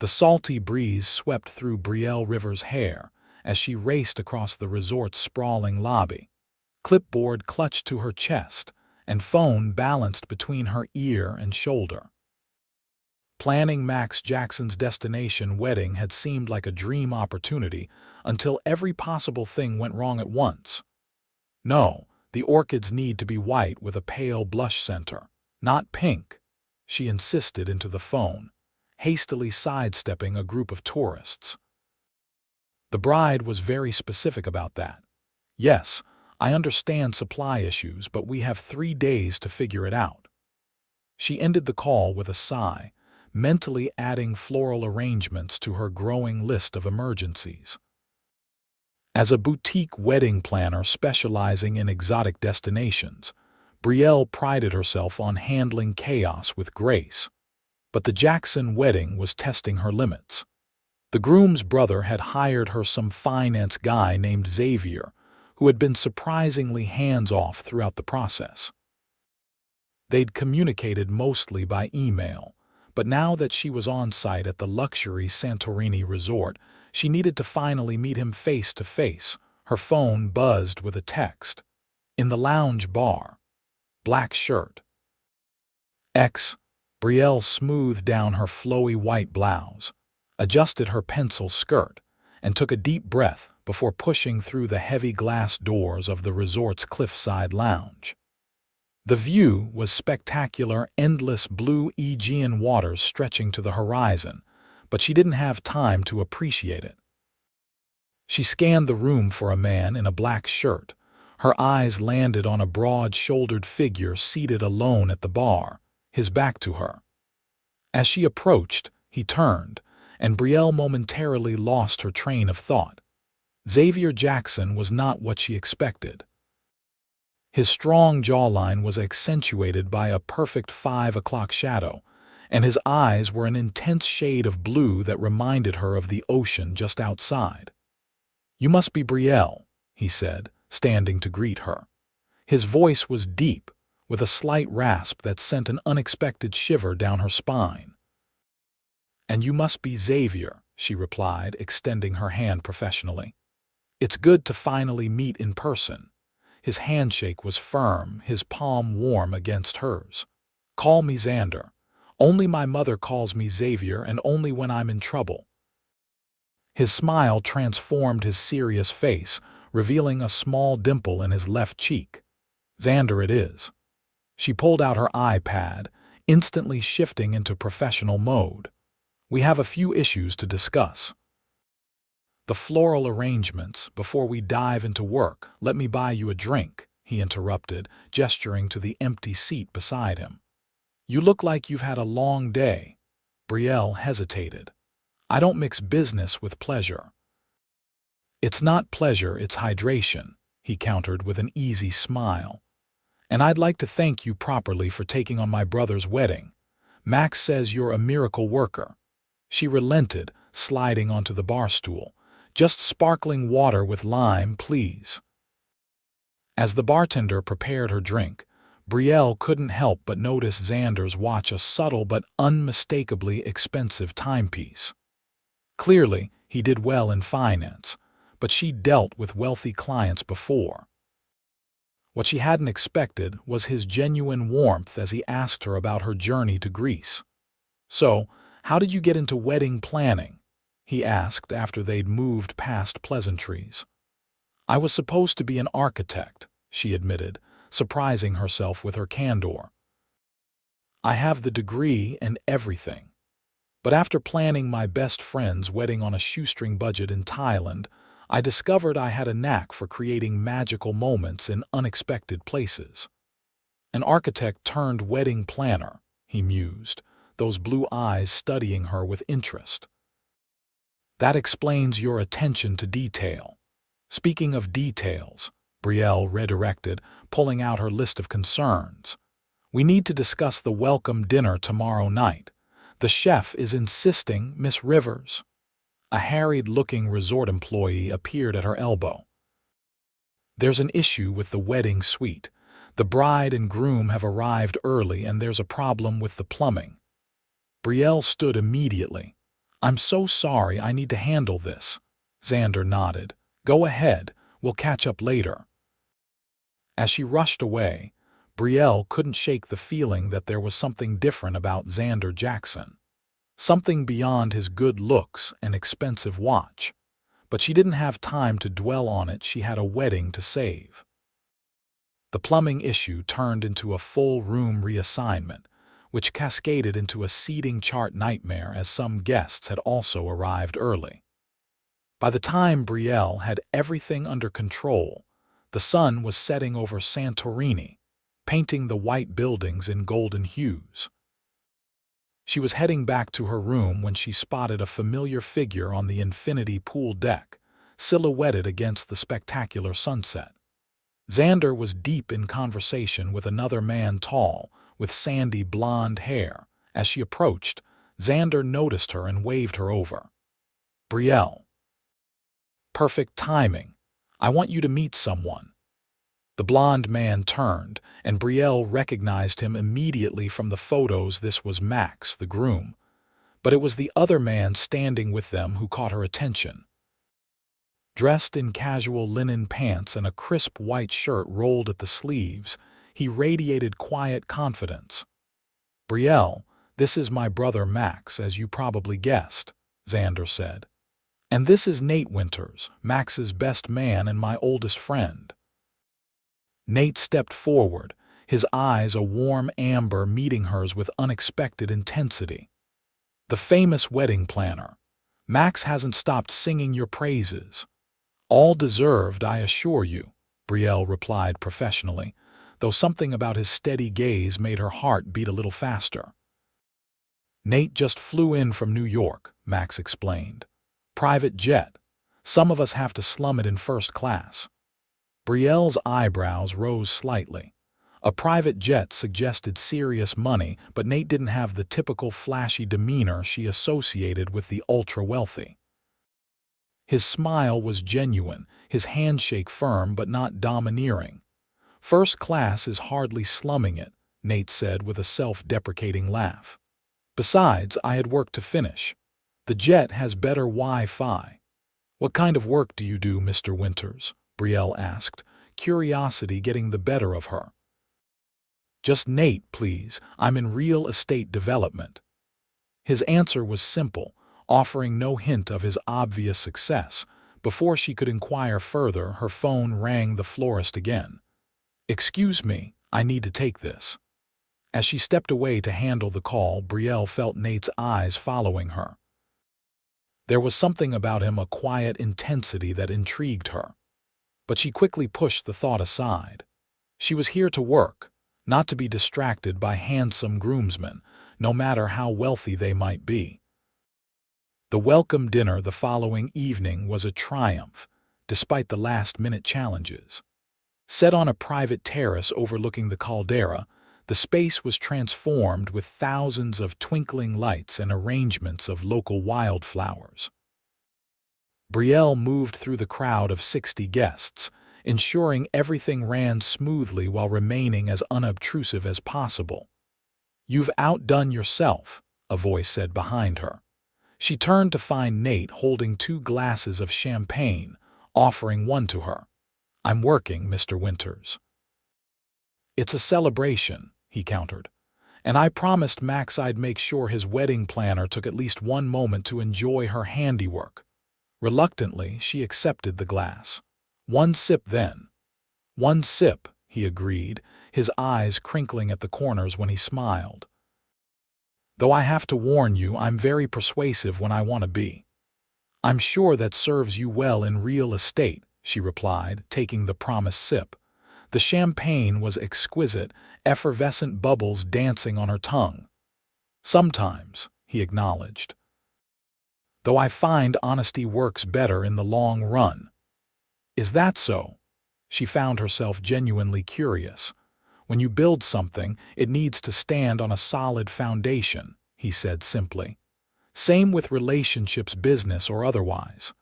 The salty breeze swept through Brielle Rivers' hair as she raced across the resort's sprawling lobby, clipboard clutched to her chest and phone balanced between her ear and shoulder. Planning Max Jackson's destination wedding had seemed like a dream opportunity until every possible thing went wrong at once. No, the orchids need to be white with a pale blush center, not pink, she insisted into the phone, hastily sidestepping a group of tourists. The bride was very specific about that. Yes, I understand supply issues, but we have 3 days to figure it out. She ended the call with a sigh, mentally adding floral arrangements to her growing list of emergencies. As a boutique wedding planner specializing in exotic destinations, Brielle prided herself on handling chaos with grace. But the Jackson wedding was testing her limits. The groom's brother had hired her some finance guy named Xavier, who had been surprisingly hands-off throughout the process. They'd communicated mostly by email, but now that she was on site at the luxury Santorini resort, she needed to finally meet him face to face. Her phone buzzed with a text. In the lounge bar. Black shirt. Brielle smoothed down her flowy white blouse, adjusted her pencil skirt, and took a deep breath before pushing through the heavy glass doors of the resort's cliffside lounge. The view was spectacular, endless blue Aegean waters stretching to the horizon, but she didn't have time to appreciate it. She scanned the room for a man in a black shirt. Her eyes landed on a broad-shouldered figure seated alone at the bar, his back to her. As she approached, he turned, and Brielle momentarily lost her train of thought. Xavier Jackson was not what she expected. His strong jawline was accentuated by a perfect 5 o'clock shadow, and his eyes were an intense shade of blue that reminded her of the ocean just outside. "You must be Brielle," he said, standing to greet her. His voice was deep, with a slight rasp that sent an unexpected shiver down her spine. "And you must be Xavier," she replied, extending her hand professionally. "It's good to finally meet in person." His handshake was firm, his palm warm against hers. "Call me Xander. Only my mother calls me Xavier, and only when I'm in trouble." His smile transformed his serious face, revealing a small dimple in his left cheek. "Xander it is." She pulled out her iPad, instantly shifting into professional mode. "We have a few issues to discuss." "The floral arrangements, before we dive into work, let me buy you a drink," he interrupted, gesturing to the empty seat beside him. "You look like you've had a long day." Brielle hesitated. "I don't mix business with pleasure." "It's not pleasure, it's hydration," he countered with an easy smile. "And I'd like to thank you properly for taking on my brother's wedding. Max says you're a miracle worker." She relented, sliding onto the bar stool. "Just sparkling water with lime, please." As the bartender prepared her drink, Brielle couldn't help but notice Xander's watch, a subtle but unmistakably expensive timepiece. Clearly, he did well in finance, but she'd dealt with wealthy clients before. What she hadn't expected was his genuine warmth as he asked her about her journey to Greece. "So, how did you get into wedding planning?" he asked after they'd moved past pleasantries. "I was supposed to be an architect," she admitted, surprising herself with her candor. "I have the degree and everything. But after planning my best friend's wedding on a shoestring budget in Thailand, I discovered I had a knack for creating magical moments in unexpected places." "An architect turned wedding planner," he mused, those blue eyes studying her with interest. "That explains your attention to detail." "Speaking of details," Brielle redirected, pulling out her list of concerns. "We need to discuss the welcome dinner tomorrow night. The chef is insisting, Miss Rivers." A harried-looking resort employee appeared at her elbow. "There's an issue with the wedding suite. The bride and groom have arrived early and there's a problem with the plumbing." Brielle stood immediately. I'm so sorry, I need to handle this. Xander nodded. Go ahead, we'll catch up later. As she rushed away, Brielle couldn't shake the feeling that there was something different about Xander Jackson. Something beyond his good looks and expensive watch. But she didn't have time to dwell on it, she had a wedding to save. The plumbing issue turned into a full room reassignment, which cascaded into a seating chart nightmare as some guests had also arrived early. By the time Brielle had everything under control, the sun was setting over Santorini, painting the white buildings in golden hues. She was heading back to her room when she spotted a familiar figure on the infinity pool deck, silhouetted against the spectacular sunset. Xander was deep in conversation with another man tall, with sandy blonde hair. As she approached, Xander noticed her and waved her over. Brielle. Perfect timing. I want you to meet someone. The blonde man turned, and Brielle recognized him immediately from the photos. This was Max, the groom. But it was the other man standing with them who caught her attention. Dressed in casual linen pants and a crisp white shirt rolled at the sleeves, he radiated quiet confidence. Brielle, this is my brother Max, as you probably guessed, Xander said. And this is Nate Winters, Max's best man and my oldest friend. Nate stepped forward, his eyes a warm amber meeting hers with unexpected intensity. The famous wedding planner. Max hasn't stopped singing your praises. All deserved, I assure you, Brielle replied professionally, though something about his steady gaze made her heart beat a little faster. Nate just flew in from New York, Max explained. Private jet. Some of us have to slum it in first class. Brielle's eyebrows rose slightly. A private jet suggested serious money, but Nate didn't have the typical flashy demeanor she associated with the ultra-wealthy. His smile was genuine, his handshake firm but not domineering. First class is hardly slumming it, Nate said with a self-deprecating laugh. Besides, I had work to finish. The jet has better Wi-Fi. What kind of work do you do, Mr. Winters? Brielle asked, curiosity getting the better of her. Just Nate, please. I'm in real estate development. His answer was simple, offering no hint of his obvious success. Before she could inquire further, her phone rang the florist again. Excuse me, I need to take this. As she stepped away to handle the call, Brielle felt Nate's eyes following her. There was something about him, a quiet intensity that intrigued her. But she quickly pushed the thought aside. She was here to work, not to be distracted by handsome groomsmen, no matter how wealthy they might be. The welcome dinner the following evening was a triumph, despite the last-minute challenges. Set on a private terrace overlooking the caldera, the space was transformed with thousands of twinkling lights and arrangements of local wildflowers. Brielle moved through the crowd of 60 guests, ensuring everything ran smoothly while remaining as unobtrusive as possible. You've outdone yourself, a voice said behind her. She turned to find Nate holding 2 glasses of champagne, offering one to her. I'm working, Mr. Winters. It's a celebration, he countered. And I promised Max I'd make sure his wedding planner took at least one moment to enjoy her handiwork. Reluctantly, she accepted the glass. One sip then. One sip, he agreed, his eyes crinkling at the corners when he smiled. Though I have to warn you, I'm very persuasive when I want to be. I'm sure that serves you well in real estate, she replied, taking the promised sip. The champagne was exquisite, effervescent bubbles dancing on her tongue. Sometimes, he acknowledged. Though I find honesty works better in the long run. Is that so? She found herself genuinely curious. When you build something, it needs to stand on a solid foundation, he said simply. Same with relationships, business or otherwise.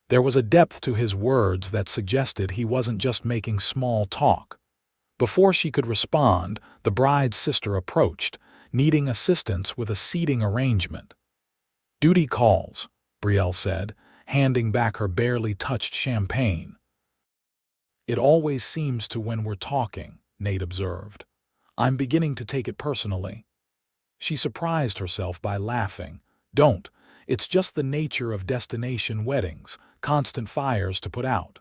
There was a depth to his words that suggested he wasn't just making small talk. Before she could respond, the bride's sister approached, needing assistance with a seating arrangement. Duty calls, Brielle said, handing back her barely touched champagne. It always seems to when we're talking, Nate observed. I'm beginning to take it personally. She surprised herself by laughing. Don't. It's just the nature of destination weddings, constant fires to put out.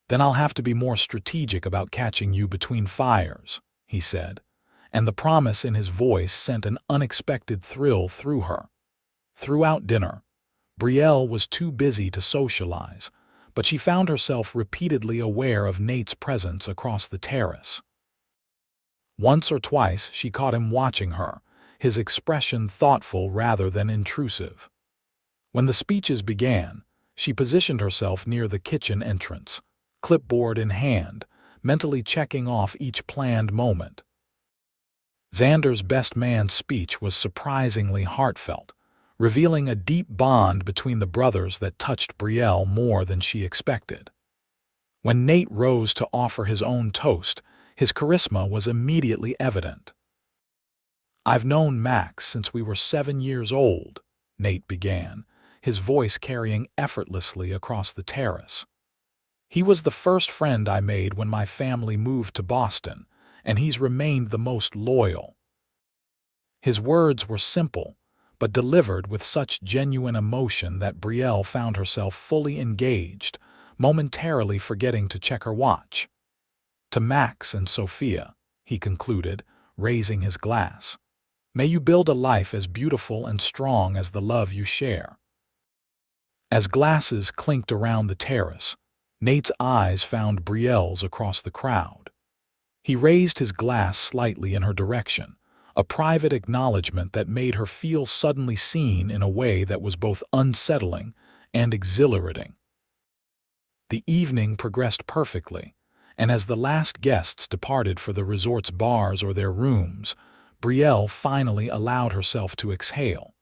Then I'll have to be more strategic about catching you between fires, he said, and the promise in his voice sent an unexpected thrill through her. Throughout dinner, Brielle was too busy to socialize, but she found herself repeatedly aware of Nate's presence across the terrace. Once or twice she caught him watching her, his expression thoughtful rather than intrusive. When the speeches began, she positioned herself near the kitchen entrance, clipboard in hand, mentally checking off each planned moment. Xander's best man speech was surprisingly heartfelt, revealing a deep bond between the brothers that touched Brielle more than she expected. When Nate rose to offer his own toast, his charisma was immediately evident. I've known Max since we were 7 years old, Nate began, his voice carrying effortlessly across the terrace. He was the first friend I made when my family moved to Boston, and he's remained the most loyal. His words were simple, but delivered with such genuine emotion that Brielle found herself fully engaged, momentarily forgetting to check her watch. To Max and Sophia, he concluded, raising his glass. May you build a life as beautiful and strong as the love you share. As glasses clinked around the terrace, Nate's eyes found Brielle's across the crowd. He raised his glass slightly in her direction, a private acknowledgement that made her feel suddenly seen in a way that was both unsettling and exhilarating. The evening progressed perfectly, and as the last guests departed for the resort's bars or their rooms, Brielle finally allowed herself to exhale.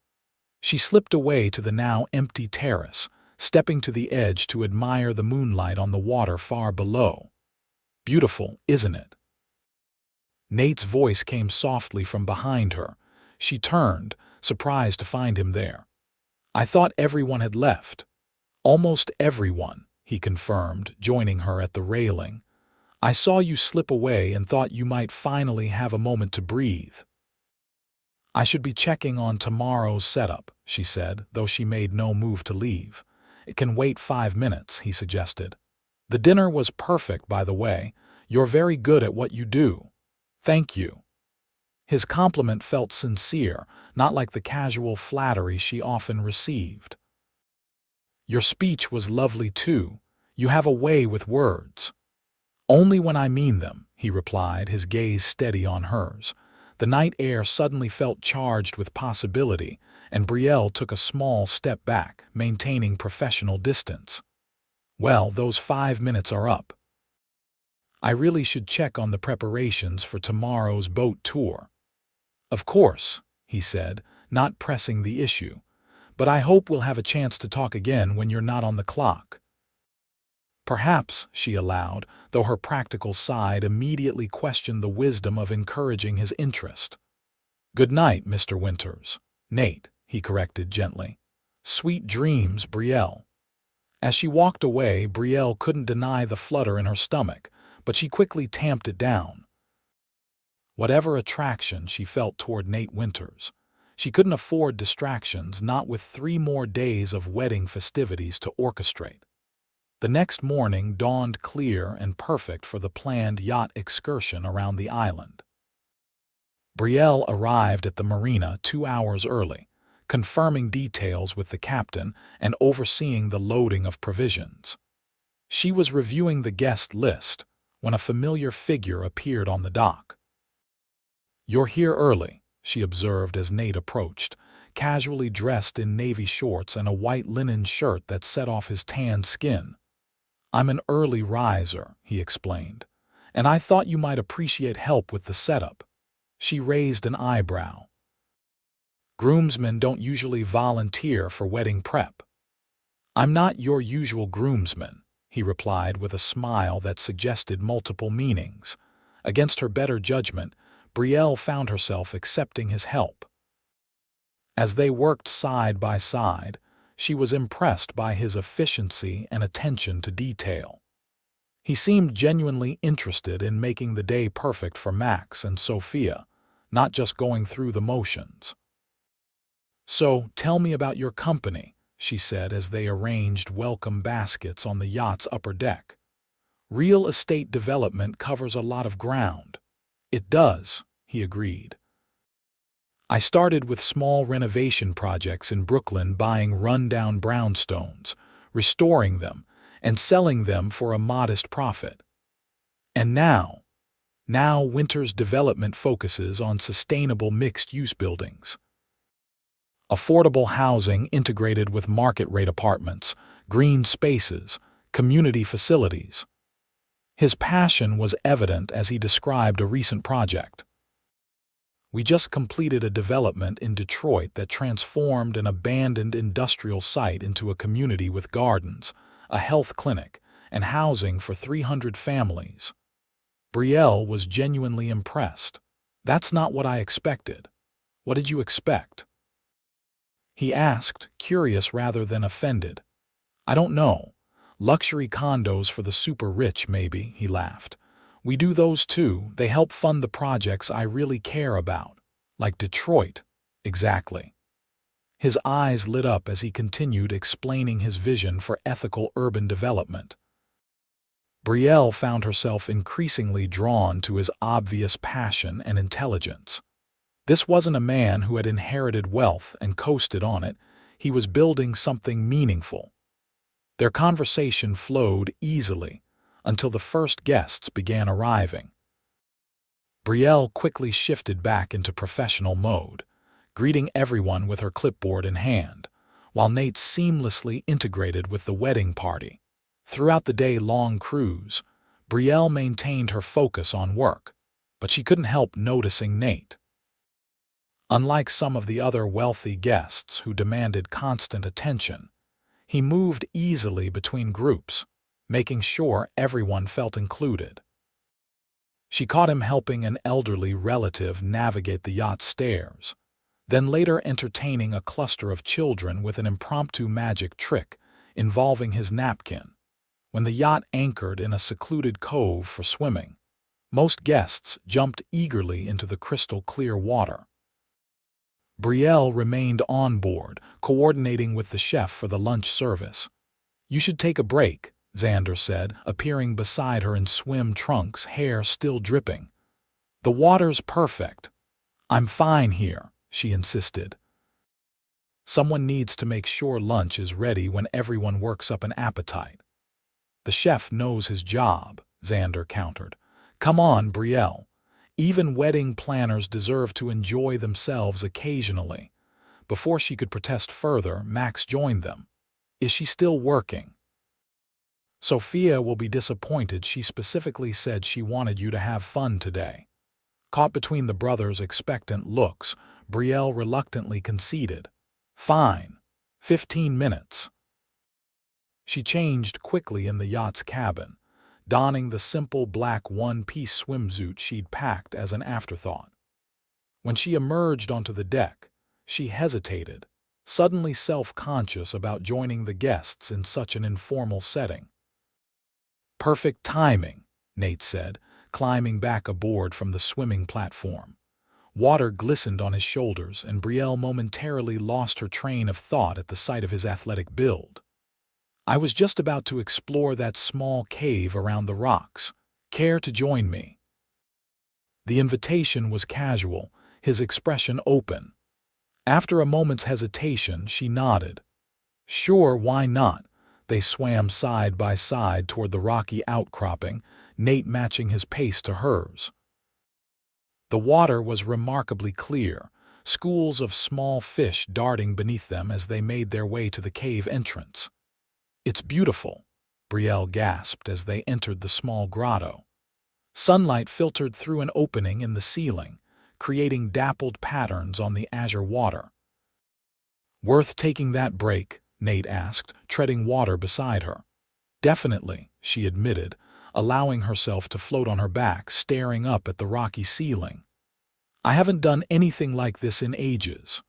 She slipped away to the now empty terrace, stepping to the edge to admire the moonlight on the water far below. Beautiful, isn't it? Nate's voice came softly from behind her. She turned, surprised to find him there. I thought everyone had left. Almost everyone, he confirmed, joining her at the railing. I saw you slip away and thought you might finally have a moment to breathe. I should be checking on tomorrow's setup, she said, though she made no move to leave. It can wait 5 minutes, he suggested. The dinner was perfect, by the way. You're very good at what you do. Thank you. His compliment felt sincere, not like the casual flattery she often received. Your speech was lovely too. You have a way with words. Only when I mean them, he replied, his gaze steady on hers. The night air suddenly felt charged with possibility, and Brielle took a small step back, maintaining professional distance. Well, those 5 minutes are up. I really should check on the preparations for tomorrow's boat tour. Of course, he said, not pressing the issue, but I hope we'll have a chance to talk again when you're not on the clock. Perhaps, she allowed, though her practical side immediately questioned the wisdom of encouraging his interest. Good night, Mr. Winters. Nate, he corrected gently. Sweet dreams, Brielle. As she walked away, Brielle couldn't deny the flutter in her stomach, but she quickly tamped it down. Whatever attraction she felt toward Nate Winters, she couldn't afford distractions, not with 3 more days of wedding festivities to orchestrate. The next morning dawned clear and perfect for the planned yacht excursion around the island. Brielle arrived at the marina 2 hours early, confirming details with the captain and overseeing the loading of provisions. She was reviewing the guest list when a familiar figure appeared on the dock. You're here early, she observed as Nate approached, casually dressed in navy shorts and a white linen shirt that set off his tanned skin. I'm an early riser, he explained, and I thought you might appreciate help with the setup. She raised an eyebrow. Groomsmen don't usually volunteer for wedding prep. I'm not your usual groomsman, he replied with a smile that suggested multiple meanings. Against her better judgment, Brielle found herself accepting his help. As they worked side by side, she was impressed by his efficiency and attention to detail. He seemed genuinely interested in making the day perfect for Max and Sophia, not just going through the motions. "So, tell me about your company," she said as they arranged welcome baskets on the yacht's upper deck. "Real estate development covers a lot of ground." "It does," he agreed. "I started with small renovation projects in Brooklyn, buying rundown brownstones, restoring them, and selling them for a modest profit. And now Winter's development focuses on sustainable mixed-use buildings. Affordable housing integrated with market-rate apartments, green spaces, community facilities." His passion was evident as he described a recent project. "We just completed a development in Detroit that transformed an abandoned industrial site into a community with gardens, a health clinic, and housing for 300 families." Brielle was genuinely impressed. "That's not what I expected." "What did you expect?" he asked, curious rather than offended. "I don't know. Luxury condos for the super rich, maybe," he laughed. "We do those too. They help fund the projects I really care about. Like Detroit." "Exactly." His eyes lit up as he continued explaining his vision for ethical urban development. Brielle found herself increasingly drawn to his obvious passion and intelligence. This wasn't a man who had inherited wealth and coasted on it. He was building something meaningful. Their conversation flowed easily until the first guests began arriving. Brielle quickly shifted back into professional mode, greeting everyone with her clipboard in hand, while Nate seamlessly integrated with the wedding party. Throughout the day-long cruise, Brielle maintained her focus on work, but she couldn't help noticing Nate. Unlike some of the other wealthy guests who demanded constant attention, he moved easily between groups, making sure everyone felt included. She caught him helping an elderly relative navigate the yacht's stairs, then later entertaining a cluster of children with an impromptu magic trick involving his napkin. When the yacht anchored in a secluded cove for swimming, most guests jumped eagerly into the crystal-clear water. Brielle remained on board, coordinating with the chef for the lunch service. "You should take a break," Xander said, appearing beside her in swim trunks, hair still dripping. "The water's perfect." "I'm fine here," she insisted. "Someone needs to make sure lunch is ready when everyone works up an appetite." "The chef knows his job," Xander countered. "Come on, Brielle. Even wedding planners deserve to enjoy themselves occasionally." Before she could protest further, Max joined them. "Is she still working?" "Sophia will be disappointed. She specifically said she wanted you to have fun today." Caught between the brothers' expectant looks, Brielle reluctantly conceded. "Fine. 15 minutes." She changed quickly in the yacht's cabin, donning the simple black one-piece swimsuit she'd packed as an afterthought. When she emerged onto the deck, she hesitated, suddenly self-conscious about joining the guests in such an informal setting. "Perfect timing," Nate said, climbing back aboard from the swimming platform. Water glistened on his shoulders, and Brielle momentarily lost her train of thought at the sight of his athletic build. "I was just about to explore that small cave around the rocks. Care to join me?" The invitation was casual, his expression open. After a moment's hesitation, she nodded. "Sure, why not?" They swam side by side toward the rocky outcropping, Nate matching his pace to hers. The water was remarkably clear, schools of small fish darting beneath them as they made their way to the cave entrance. "It's beautiful," Brielle gasped as they entered the small grotto. Sunlight filtered through an opening in the ceiling, creating dappled patterns on the azure water. "Worth taking that break?" Nate asked, treading water beside her. "Definitely," she admitted, allowing herself to float on her back, staring up at the rocky ceiling. "I haven't done anything like this in ages."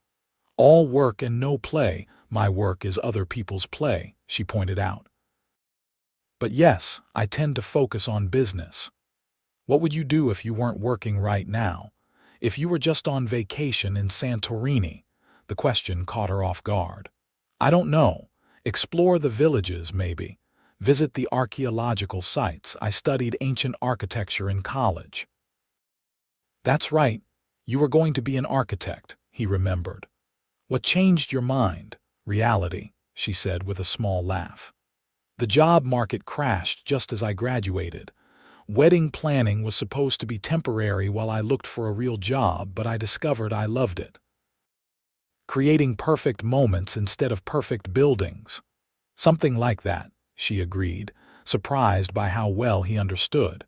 All work and no play. My work is other people's play, she pointed out. But yes, I tend to focus on business. What would you do if you weren't working right now? If you were just on vacation in Santorini? The question caught her off guard. I don't know. Explore the villages, maybe. Visit the archaeological sites. I studied ancient architecture in college. That's right. You were going to be an architect, he remembered. What changed your mind? Reality, she said with a small laugh. The job market crashed just as I graduated. Wedding planning was supposed to be temporary while I looked for a real job, but I discovered I loved it. Creating perfect moments instead of perfect buildings. Something like that, she agreed, surprised by how well he understood.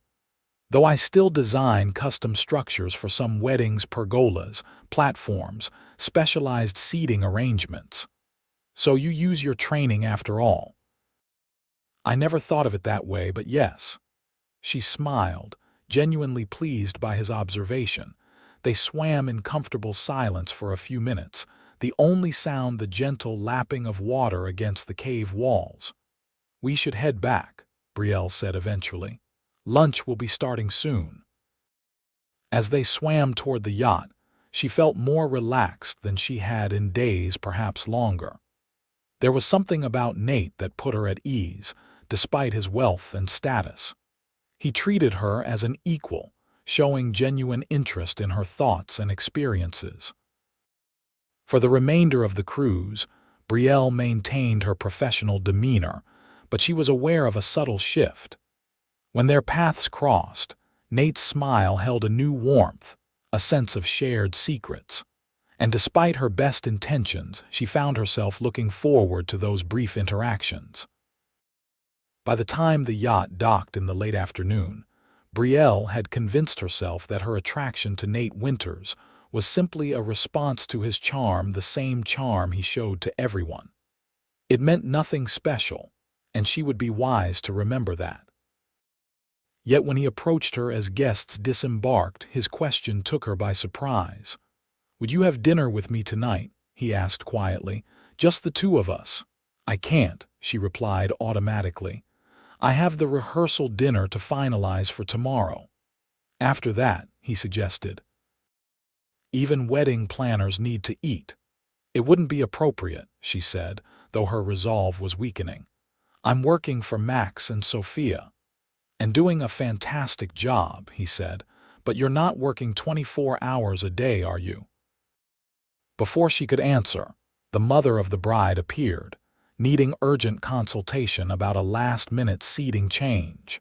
Though I still design custom structures for some weddings, pergolas, platforms, specialized seating arrangements. So you use your training after all. I never thought of it that way, but yes. She smiled, genuinely pleased by his observation. They swam in comfortable silence for a few minutes, the only sound the gentle lapping of water against the cave walls. We should head back, Brielle said eventually. Lunch will be starting soon. As they swam toward the yacht, she felt more relaxed than she had in days, perhaps longer. There was something about Nate that put her at ease, despite his wealth and status. He treated her as an equal, showing genuine interest in her thoughts and experiences. For the remainder of the cruise, Brielle maintained her professional demeanor, but she was aware of a subtle shift. When their paths crossed, Nate's smile held a new warmth, a sense of shared secrets. And despite her best intentions, she found herself looking forward to those brief interactions. By the time the yacht docked in the late afternoon, Brielle had convinced herself that her attraction to Nate Winters was simply a response to his charm, the same charm he showed to everyone. It meant nothing special, and she would be wise to remember that. Yet when he approached her as guests disembarked, his question took her by surprise. "Would you have dinner with me tonight?" he asked quietly. "Just the two of us." "I can't," she replied automatically. "I have the rehearsal dinner to finalize for tomorrow." "After that," he suggested. "Even wedding planners need to eat." "It wouldn't be appropriate," she said, though her resolve was weakening. "I'm working for Max and Sophia." "And doing a fantastic job," he said, "but you're not working 24 hours a day, are you?" Before she could answer, the mother of the bride appeared, needing urgent consultation about a last-minute seating change.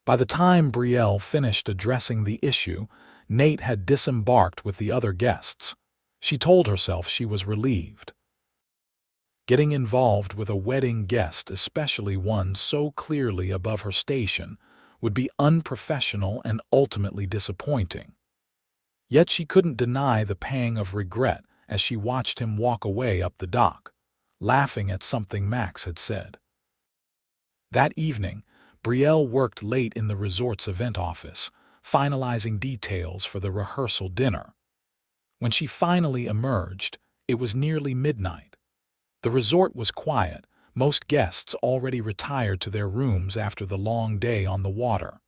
By the time Brielle finished addressing the issue, Nate had disembarked with the other guests. She told herself she was relieved. Getting involved with a wedding guest, especially one so clearly above her station, would be unprofessional and ultimately disappointing. Yet she couldn't deny the pang of regret as she watched him walk away up the dock, laughing at something Max had said. That evening, Brielle worked late in the resort's event office, finalizing details for the rehearsal dinner. When she finally emerged, it was nearly midnight. The resort was quiet, most guests already retired to their rooms after the long day on the water.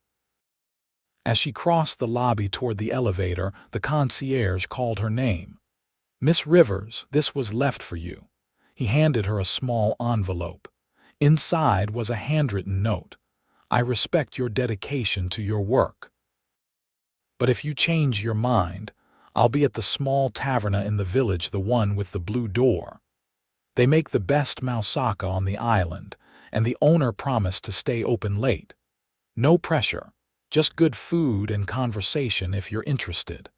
As she crossed the lobby toward the elevator, the concierge called her name. "Miss Rivers, this was left for you." He handed her a small envelope. Inside was a handwritten note. "I respect your dedication to your work. But if you change your mind, I'll be at the small taverna in the village, the one with the blue door. They make the best moussaka on the island, and the owner promised to stay open late. No pressure, just good food and conversation if you're interested."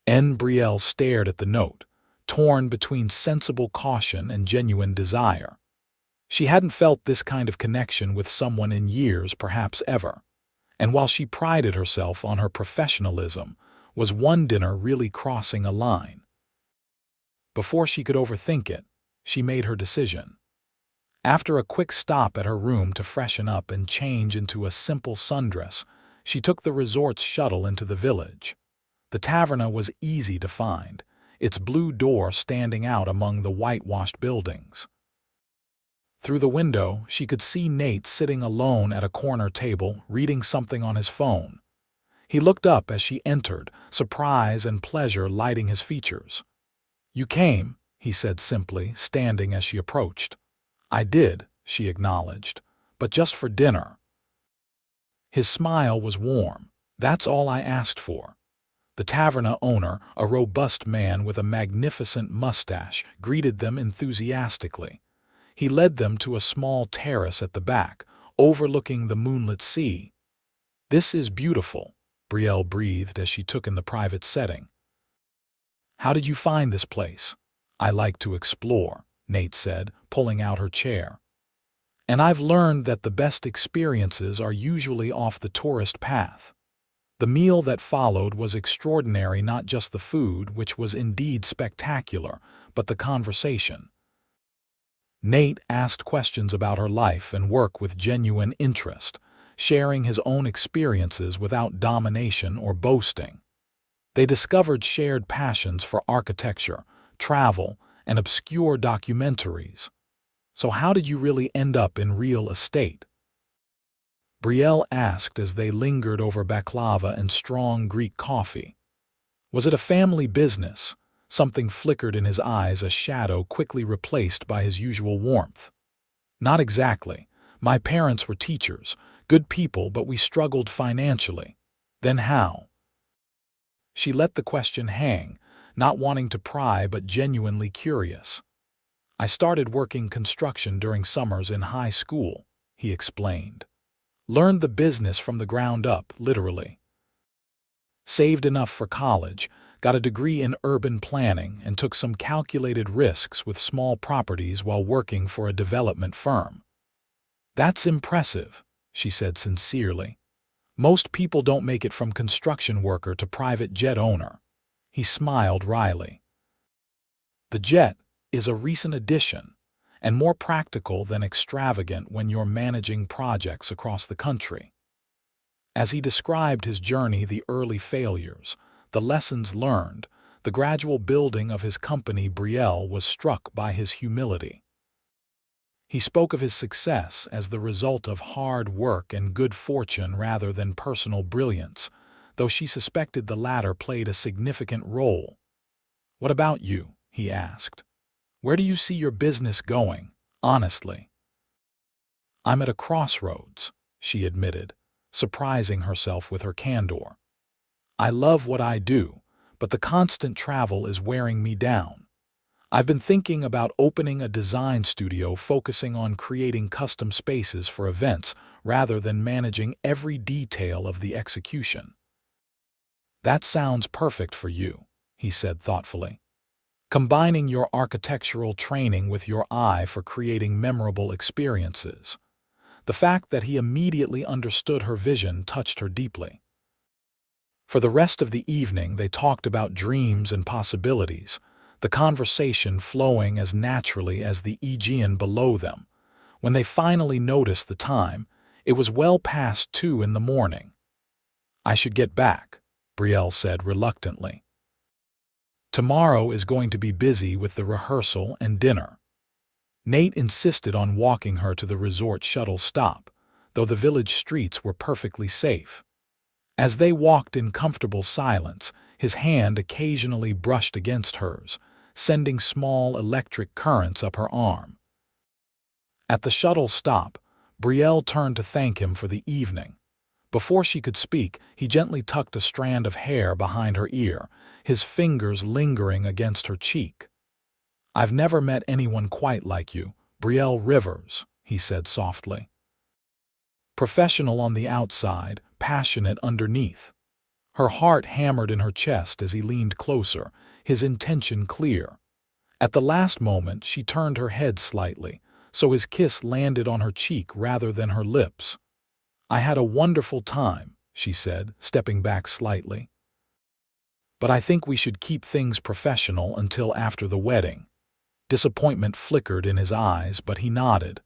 Brielle stared at the note, torn between sensible caution and genuine desire. She hadn't felt this kind of connection with someone in years, perhaps ever. And while she prided herself on her professionalism, was one dinner really crossing a line? Before she could overthink it, she made her decision. After a quick stop at her room to freshen up and change into a simple sundress, she took the resort's shuttle into the village. The taverna was easy to find. its blue door standing out among the whitewashed buildings. Through the window, she could see Nate sitting alone at a corner table, reading something on his phone. He looked up as she entered, surprise and pleasure lighting his features. "You came," he said simply, standing as she approached. "I did," she acknowledged, "but just for dinner." His smile was warm. "That's all I asked for." The taverna owner, a robust man with a magnificent mustache, greeted them enthusiastically. He led them to a small terrace at the back, overlooking the moonlit sea. "This is beautiful," Brielle breathed as she took in the private setting. "How did you find this place?" "I like to explore," Nate said, pulling out her chair. "And I've learned that the best experiences are usually off the tourist path." The meal that followed was extraordinary, not just the food, which was indeed spectacular, but the conversation. Nate asked questions about her life and work with genuine interest, sharing his own experiences without domination or boasting. They discovered shared passions for architecture, travel, and obscure documentaries. "So how did you really end up in real estate?" Brielle asked as they lingered over baklava and strong Greek coffee. "Was it a family business?" Something flickered in his eyes, a shadow quickly replaced by his usual warmth. "Not exactly. My parents were teachers, good people, but we struggled financially." "Then how?" She let the question hang, not wanting to pry but genuinely curious. "I started working construction during summers in high school," he explained. "Learned the business from the ground up, literally. Saved enough for college, got a degree in urban planning, and took some calculated risks with small properties while working for a development firm." "That's impressive," she said sincerely. "Most people don't make it from construction worker to private jet owner." He smiled wryly. "The jet is a recent addition, and more practical than extravagant when you're managing projects across the country." As he described his journey, the early failures, the lessons learned, the gradual building of his company, Brielle was struck by his humility. He spoke of his success as the result of hard work and good fortune rather than personal brilliance, though she suspected the latter played a significant role. "What about you?" he asked. "Where do you see your business going, honestly?" "I'm at a crossroads," she admitted, surprising herself with her candor. "I love what I do, but the constant travel is wearing me down. I've been thinking about opening a design studio focusing on creating custom spaces for events rather than managing every detail of the execution." "That sounds perfect for you," he said thoughtfully. "Combining your architectural training with your eye for creating memorable experiences." The fact that he immediately understood her vision touched her deeply. For the rest of the evening, they talked about dreams and possibilities, the conversation flowing as naturally as the Aegean below them. When they finally noticed the time, it was well past 2 in the morning. "I should get back," Brielle said reluctantly. "Tomorrow is going to be busy with the rehearsal and dinner." Nate insisted on walking her to the resort shuttle stop, though the village streets were perfectly safe. As they walked in comfortable silence, his hand occasionally brushed against hers, sending small electric currents up her arm. At the shuttle stop, Brielle turned to thank him for the evening. Before she could speak, he gently tucked a strand of hair behind her ear, his fingers lingering against her cheek. "I've never met anyone quite like you, Brielle Rivers," he said softly. "Professional on the outside, passionate underneath." Her heart hammered in her chest as he leaned closer, his intention clear. At the last moment, she turned her head slightly, so his kiss landed on her cheek rather than her lips. "I had a wonderful time," she said, stepping back slightly. "But I think we should keep things professional until after the wedding." Disappointment flickered in his eyes, but he nodded.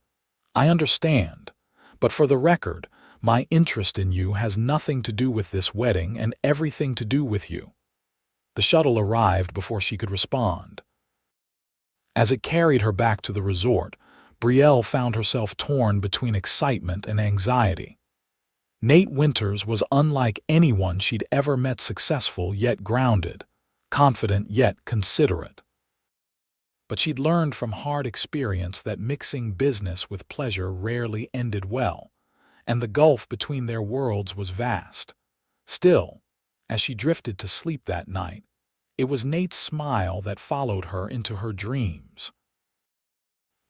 "I understand. But for the record, my interest in you has nothing to do with this wedding and everything to do with you." The shuttle arrived before she could respond. As it carried her back to the resort, Brielle found herself torn between excitement and anxiety. Nate Winters was unlike anyone she'd ever met, successful yet grounded, confident yet considerate. But she'd learned from hard experience that mixing business with pleasure rarely ended well, and the gulf between their worlds was vast. Still, as she drifted to sleep that night, it was Nate's smile that followed her into her dreams.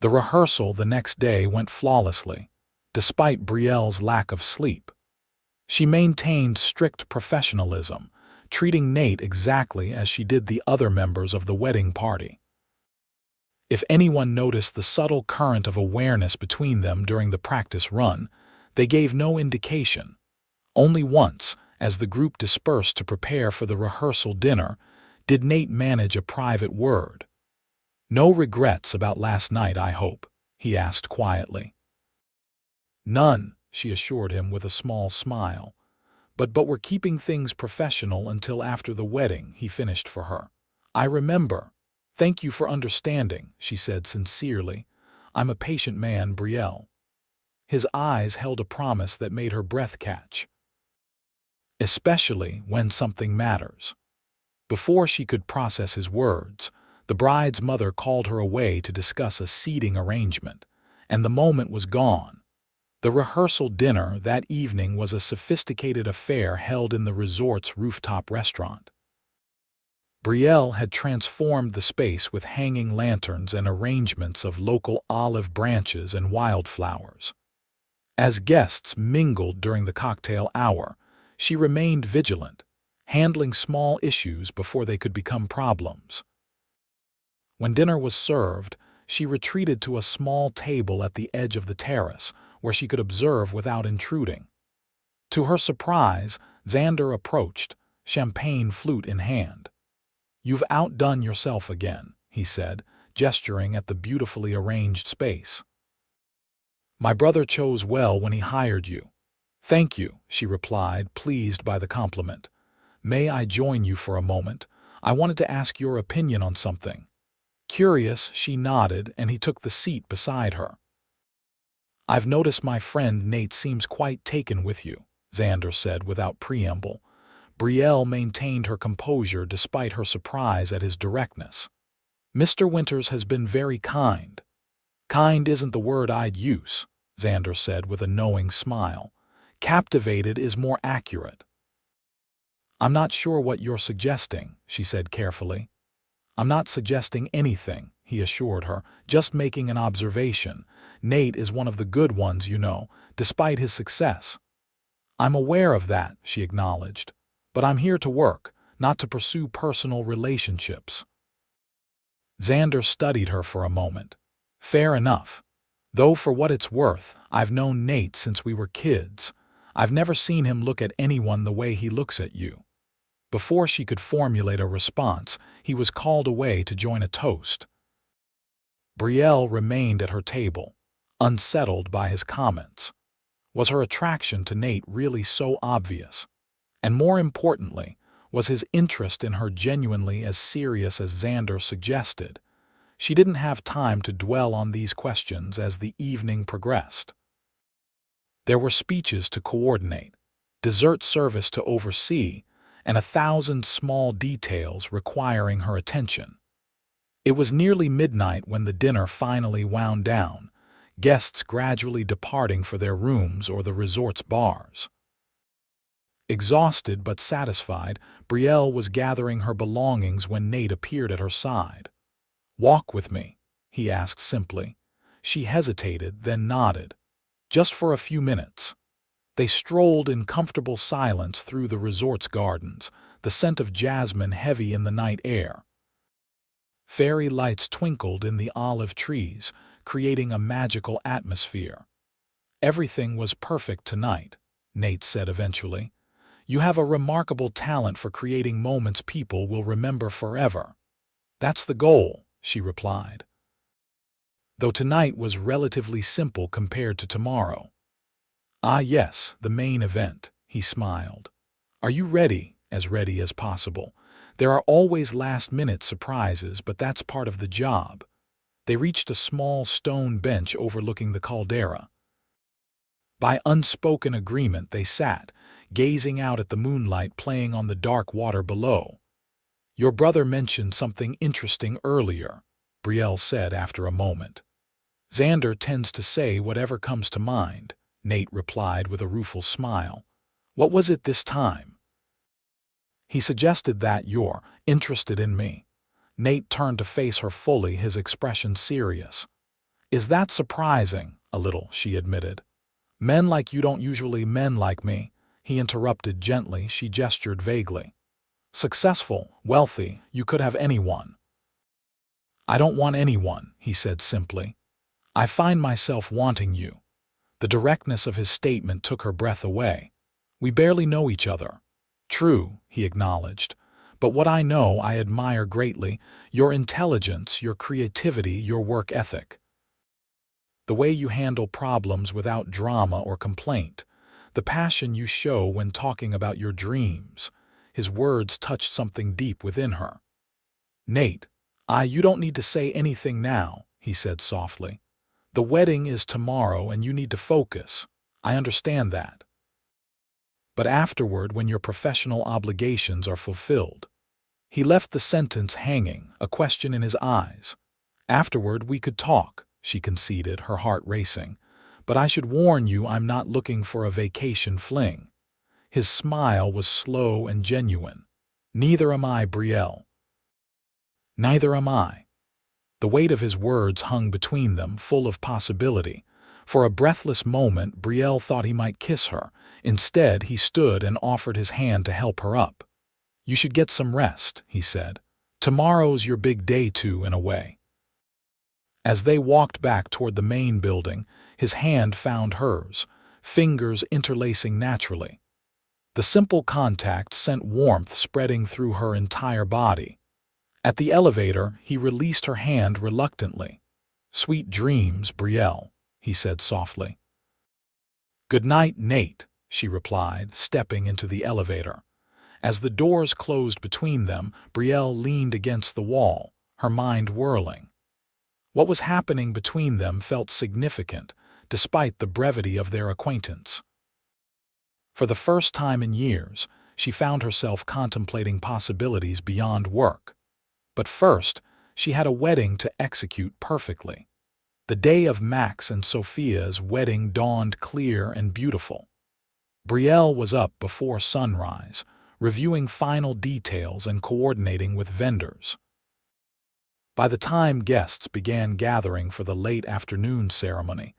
The rehearsal the next day went flawlessly, despite Brielle's lack of sleep. She maintained strict professionalism, treating Nate exactly as she did the other members of the wedding party. If anyone noticed the subtle current of awareness between them during the practice run, they gave no indication. Only once, as the group dispersed to prepare for the rehearsal dinner, did Nate manage a private word. "No regrets about last night, I hope?" he asked quietly. "None," she assured him with a small smile. But we're keeping things professional until after the wedding," he finished for her. "I remember. Thank you for understanding," she said sincerely. "I'm a patient man, Brielle." His eyes held a promise that made her breath catch. "Especially when something matters." Before she could process his words, the bride's mother called her away to discuss a seating arrangement, and the moment was gone. The rehearsal dinner that evening was a sophisticated affair held in the resort's rooftop restaurant. Brielle had transformed the space with hanging lanterns and arrangements of local olive branches and wildflowers. As guests mingled during the cocktail hour, she remained vigilant, handling small issues before they could become problems. When dinner was served, she retreated to a small table at the edge of the terrace, where she could observe without intruding. To her surprise, Xander approached, champagne flute in hand. "You've outdone yourself again," he said, gesturing at the beautifully arranged space. "My brother chose well when he hired you." "Thank you," she replied, pleased by the compliment. "May I join you for a moment? I wanted to ask your opinion on something." Curious, she nodded, and he took the seat beside her. "I've noticed my friend Nate seems quite taken with you," Xander said without preamble. Brielle maintained her composure despite her surprise at his directness. "Mr. Winters has been very kind." "Kind isn't the word I'd use," Xander said with a knowing smile. "Captivated is more accurate." "I'm not sure what you're suggesting," she said carefully. "I'm not suggesting anything," he assured her, "just making an observation. Nate is one of the good ones, you know, despite his success." "I'm aware of that," she acknowledged. "But I'm here to work, not to pursue personal relationships." Xander studied her for a moment. "Fair enough. Though for what it's worth, I've known Nate since we were kids. I've never seen him look at anyone the way he looks at you." Before she could formulate a response, he was called away to join a toast. Brielle remained at her table, unsettled by his comments. Was her attraction to Nate really so obvious? And more importantly, was his interest in her genuinely as serious as Xander suggested? She didn't have time to dwell on these questions as the evening progressed. There were speeches to coordinate, dessert service to oversee, and 1,000 small details requiring her attention. It was nearly midnight when the dinner finally wound down, guests gradually departing for their rooms or the resort's bars. Exhausted but satisfied, Brielle was gathering her belongings when Nate appeared at her side. "Walk with me," he asked simply. She hesitated, then nodded. "Just for a few minutes." They strolled in comfortable silence through the resort's gardens, the scent of jasmine heavy in the night air. Fairy lights twinkled in the olive trees, creating a magical atmosphere. "Everything was perfect tonight," Nate said eventually. "You have a remarkable talent for creating moments people will remember forever." "That's the goal," she replied. "Though tonight was relatively simple compared to tomorrow." "Ah yes, the main event," he smiled. "Are you ready?" "As ready as possible." There are always last-minute surprises, but that's part of the job. They reached a small stone bench overlooking the caldera. By unspoken agreement they sat, gazing out at the moonlight playing on the dark water below. "Your brother mentioned something interesting earlier," Brielle said after a moment. "Xander tends to say whatever comes to mind," Nate replied with a rueful smile. "What was it this time?" "He suggested that you're interested in me." Nate turned to face her fully, his expression serious. "Is that surprising?" "A little," she admitted. "Men like you don't usually men like me," he interrupted gently. She gestured vaguely. "Successful, wealthy, you could have anyone." "I don't want anyone," he said simply. "I find myself wanting you." The directness of his statement took her breath away. "We barely know each other." "True," he acknowledged. "But what I know I admire greatly, your intelligence, your creativity, your work ethic. The way you handle problems without drama or complaint. The passion you show when talking about your dreams." His words touched something deep within her. "Nate, you don't need to say anything now," he said softly. "The wedding is tomorrow and you need to focus. I understand that. But afterward, when your professional obligations are fulfilled." He left the sentence hanging, a question in his eyes. "Afterward we could talk," she conceded, her heart racing. "But I should warn you, I'm not looking for a vacation fling." His smile was slow and genuine. "Neither am I, Brielle." "Neither am I." The weight of his words hung between them, full of possibility. For a breathless moment, Brielle thought he might kiss her. Instead, he stood and offered his hand to help her up. "You should get some rest," he said. "Tomorrow's your big day too, in a way." As they walked back toward the main building, his hand found hers, fingers interlacing naturally. The simple contact sent warmth spreading through her entire body. At the elevator, he released her hand reluctantly. "Sweet dreams, Brielle," he said softly. "Good night, Nate," she replied, stepping into the elevator. As the doors closed between them, Brielle leaned against the wall, her mind whirling. What was happening between them felt significant, despite the brevity of their acquaintance. For the first time in years, she found herself contemplating possibilities beyond work. But first, she had a wedding to execute perfectly. The day of Max and Sophia's wedding dawned clear and beautiful. Brielle was up before sunrise, reviewing final details and coordinating with vendors. By the time guests began gathering for the late afternoon ceremony,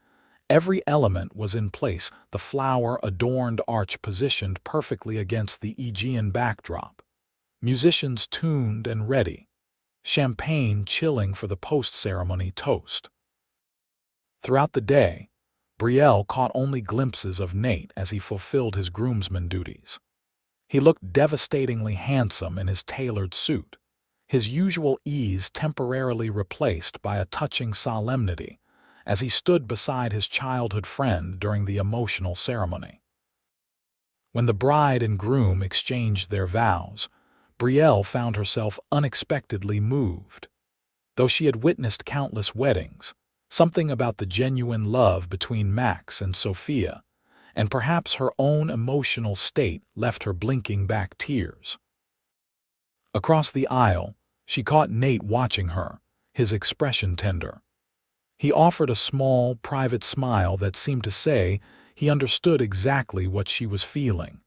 every element was in place, the flower-adorned arch positioned perfectly against the Aegean backdrop, musicians tuned and ready, champagne chilling for the post-ceremony toast. Throughout the day, Brielle caught only glimpses of Nate as he fulfilled his groomsman duties. He looked devastatingly handsome in his tailored suit, his usual ease temporarily replaced by a touching solemnity as he stood beside his childhood friend during the emotional ceremony. When the bride and groom exchanged their vows, Brielle found herself unexpectedly moved. Though she had witnessed countless weddings, something about the genuine love between Max and Sophia, and perhaps her own emotional state, left her blinking back tears. Across the aisle, she caught Nate watching her, his expression tender. He offered a small, private smile that seemed to say he understood exactly what she was feeling.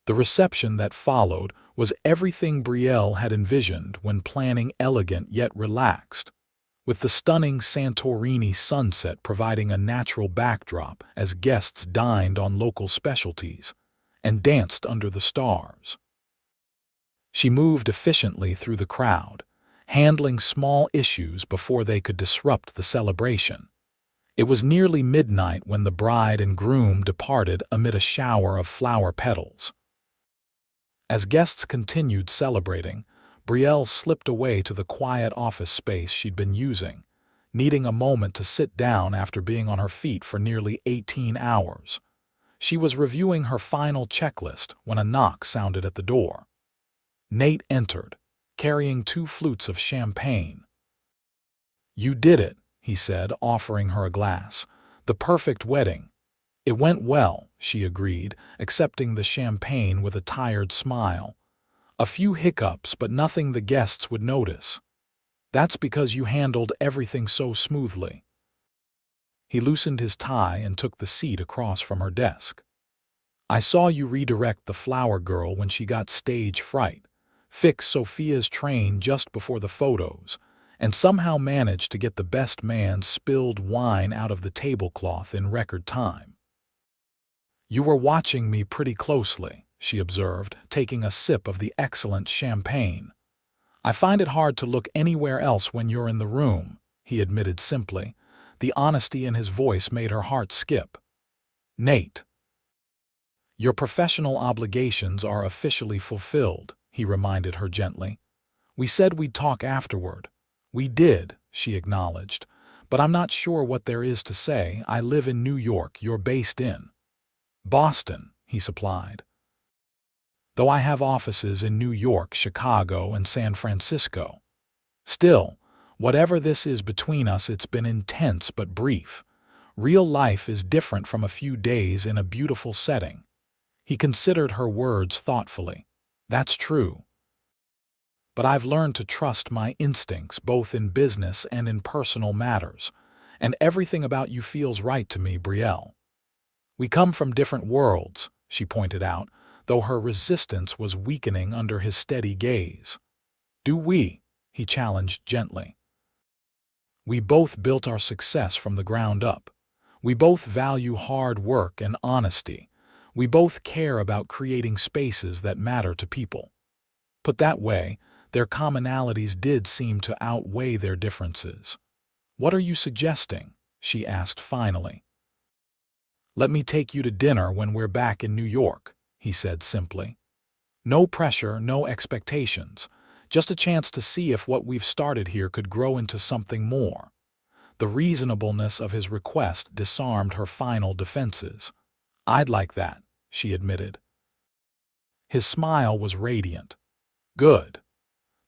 The reception that followed was everything Brielle had envisioned when planning, elegant yet relaxed, with the stunning Santorini sunset providing a natural backdrop as guests dined on local specialties and danced under the stars. She moved efficiently through the crowd, handling small issues before they could disrupt the celebration. It was nearly midnight when the bride and groom departed amid a shower of flower petals. As guests continued celebrating, Brielle slipped away to the quiet office space she'd been using, needing a moment to sit down after being on her feet for nearly 18 hours. She was reviewing her final checklist when a knock sounded at the door. Nate entered, carrying 2 flutes of champagne. "You did it," he said, offering her a glass. "The perfect wedding." "It went well," she agreed, accepting the champagne with a tired smile. "A few hiccups, but nothing the guests would notice." "That's because you handled everything so smoothly." He loosened his tie and took the seat across from her desk. "I saw you redirect the flower girl when she got stage fright, fix Sophia's train just before the photos, and somehow managed to get the best man's spilled wine out of the tablecloth in record time." "You were watching me pretty closely," she observed, taking a sip of the excellent champagne. "I find it hard to look anywhere else when you're in the room," he admitted simply. The honesty in his voice made her heart skip. "Nate, your professional obligations are officially fulfilled," he reminded her gently. "We said we'd talk afterward." "We did," she acknowledged. "But I'm not sure what there is to say. I live in New York. You're based in Boston," he supplied. "Though I have offices in New York, Chicago, and San Francisco. Still, whatever this is between us, it's been intense but brief. Real life is different from a few days in a beautiful setting." He considered her words thoughtfully. "That's true. But I've learned to trust my instincts both in business and in personal matters, and everything about you feels right to me, Brielle." "We come from different worlds," she pointed out, though her resistance was weakening under his steady gaze. "Do we?" he challenged gently. "We both built our success from the ground up. We both value hard work and honesty. We both care about creating spaces that matter to people." Put that way, their commonalities did seem to outweigh their differences. "What are you suggesting?" she asked finally. "Let me take you to dinner when we're back in New York," he said simply. "No pressure, no expectations. Just a chance to see if what we've started here could grow into something more." The reasonableness of his request disarmed her final defenses. "I'd like that," she admitted. His smile was radiant. "Good."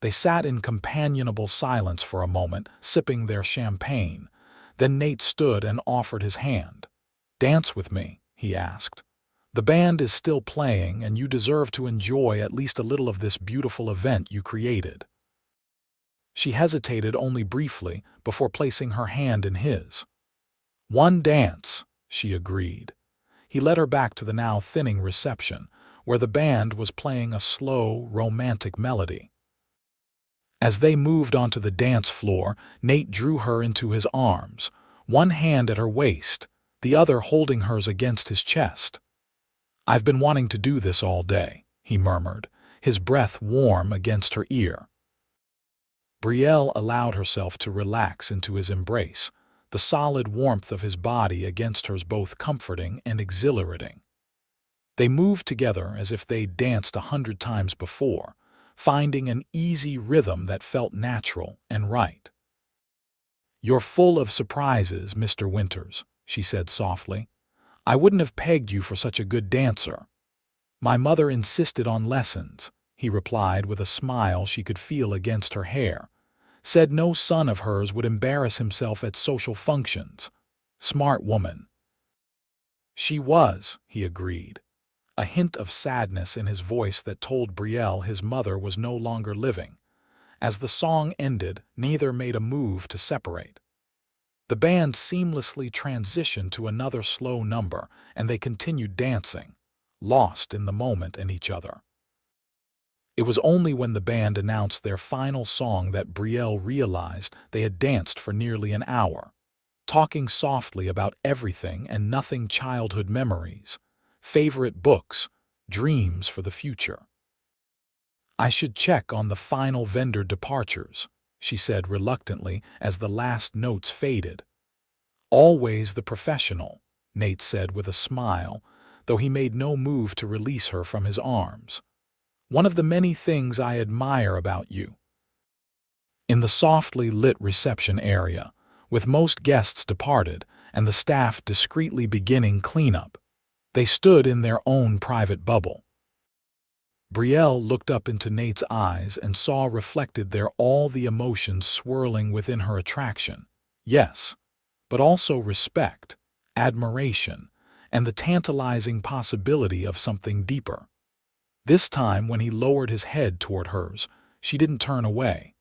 They sat in companionable silence for a moment, sipping their champagne. Then Nate stood and offered his hand. "Dance with me," he asked. "The band is still playing, and you deserve to enjoy at least a little of this beautiful event you created." She hesitated only briefly before placing her hand in his. "One dance," she agreed. He led her back to the now thinning reception, where the band was playing a slow, romantic melody. As they moved onto the dance floor, Nate drew her into his arms, one hand at her waist, the other holding hers against his chest. "I've been wanting to do this all day," he murmured, his breath warm against her ear. Brielle allowed herself to relax into his embrace, the solid warmth of his body against hers both comforting and exhilarating. They moved together as if they'd danced 100 times before, finding an easy rhythm that felt natural and right. "You're full of surprises, Mr. Winters," she said softly. "I wouldn't have pegged you for such a good dancer." "My mother insisted on lessons," he replied with a smile she could feel against her hair. "Said no son of hers would embarrass himself at social functions. Smart woman." "She was," he agreed, a hint of sadness in his voice that told Brielle his mother was no longer living. As the song ended, neither made a move to separate. The band seamlessly transitioned to another slow number, and they continued dancing, lost in the moment and each other. It was only when the band announced their final song that Brielle realized they had danced for nearly an hour, talking softly about everything and nothing: childhood memories, favorite books, dreams for the future. "I should check on the final vendor departures," she said reluctantly as the last notes faded. "Always the professional," Nate said with a smile, though he made no move to release her from his arms. "One of the many things I admire about you." In the softly lit reception area, with most guests departed and the staff discreetly beginning cleanup, they stood in their own private bubble. Brielle looked up into Nate's eyes and saw reflected there all the emotions swirling within her attraction. Yes, but also respect, admiration, and the tantalizing possibility of something deeper. This time, when he lowered his head toward hers, she didn't turn away.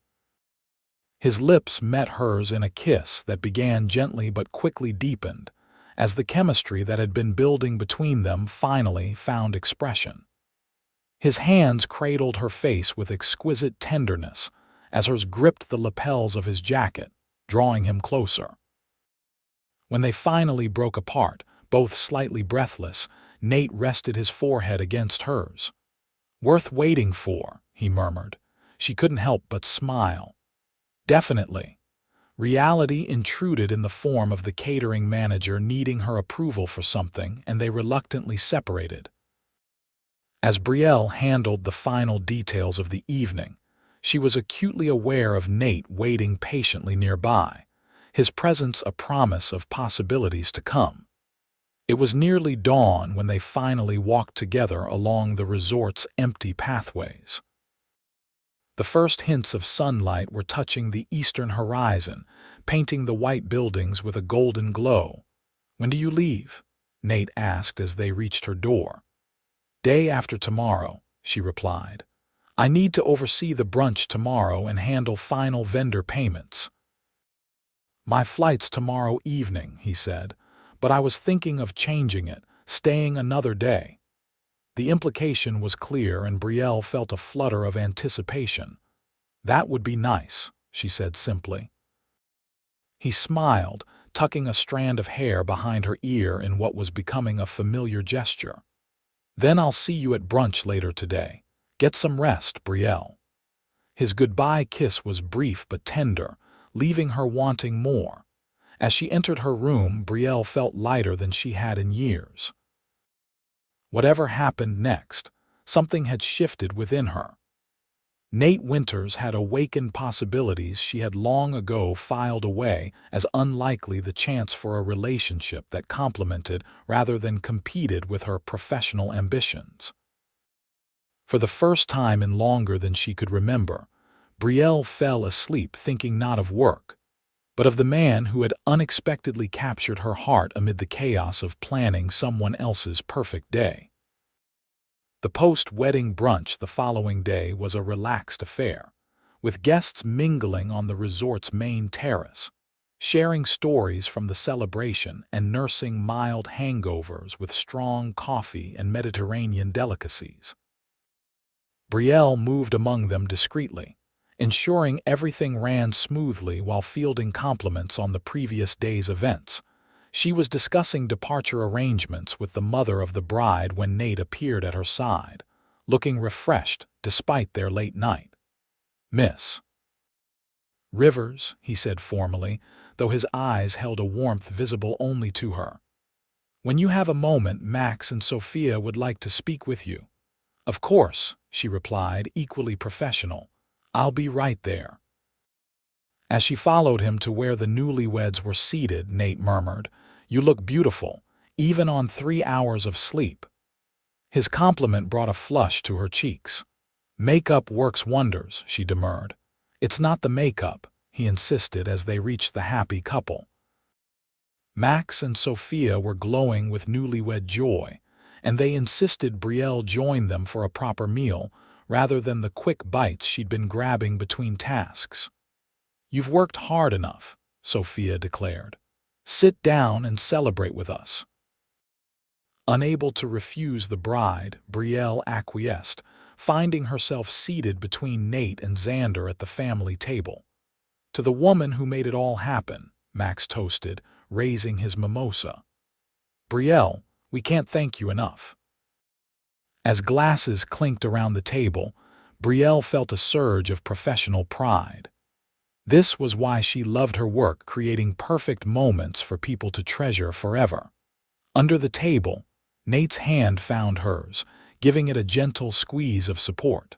His lips met hers in a kiss that began gently but quickly deepened, as the chemistry that had been building between them finally found expression. His hands cradled her face with exquisite tenderness as hers gripped the lapels of his jacket, drawing him closer. When they finally broke apart, both slightly breathless, Nate rested his forehead against hers. "Worth waiting for," he murmured. She couldn't help but smile. Definitely. Reality intruded in the form of the catering manager needing her approval for something, and they reluctantly separated. As Brielle handled the final details of the evening, she was acutely aware of Nate waiting patiently nearby, his presence a promise of possibilities to come. It was nearly dawn when they finally walked together along the resort's empty pathways. The first hints of sunlight were touching the eastern horizon, painting the white buildings with a golden glow. "When do you leave?" Nate asked as they reached her door. "Day after tomorrow," she replied. "I need to oversee the brunch tomorrow and handle final vendor payments." "My flight's tomorrow evening," he said, "but I was thinking of changing it, staying another day." The implication was clear, and Brielle felt a flutter of anticipation. "That would be nice," she said simply. He smiled, tucking a strand of hair behind her ear in what was becoming a familiar gesture. "Then I'll see you at brunch later today. Get some rest, Brielle." His goodbye kiss was brief but tender, leaving her wanting more. As she entered her room, Brielle felt lighter than she had in years. Whatever happened next, something had shifted within her. Nate Winters had awakened possibilities she had long ago filed away as unlikely, the chance for a relationship that complemented rather than competed with her professional ambitions. For the first time in longer than she could remember, Brielle fell asleep thinking not of work, but of the man who had unexpectedly captured her heart amid the chaos of planning someone else's perfect day. The post-wedding brunch the following day was a relaxed affair, with guests mingling on the resort's main terrace, sharing stories from the celebration and nursing mild hangovers with strong coffee and Mediterranean delicacies. Brielle moved among them discreetly, ensuring everything ran smoothly while fielding compliments on the previous day's events. She was discussing departure arrangements with the mother of the bride when Nate appeared at her side, looking refreshed despite their late night. "Miss Rivers," he said formally, though his eyes held a warmth visible only to her. "When you have a moment, Max and Sophia would like to speak with you." "Of course," she replied, equally professional. "I'll be right there." As she followed him to where the newlyweds were seated, Nate murmured, "You look beautiful, even on 3 hours of sleep." His compliment brought a flush to her cheeks. "Makeup works wonders," she demurred. "It's not the makeup," he insisted as they reached the happy couple. Max and Sophia were glowing with newlywed joy, and they insisted Brielle join them for a proper meal rather than the quick bites she'd been grabbing between tasks. "You've worked hard enough," Sophia declared. "Sit down and celebrate with us." Unable to refuse the bride, Brielle acquiesced, finding herself seated between Nate and Xander at the family table. "To the woman who made it all happen," Max toasted, raising his mimosa. "Brielle, we can't thank you enough." As glasses clinked around the table, Brielle felt a surge of professional pride. This was why she loved her work, creating perfect moments for people to treasure forever. Under the table, Nate's hand found hers, giving it a gentle squeeze of support.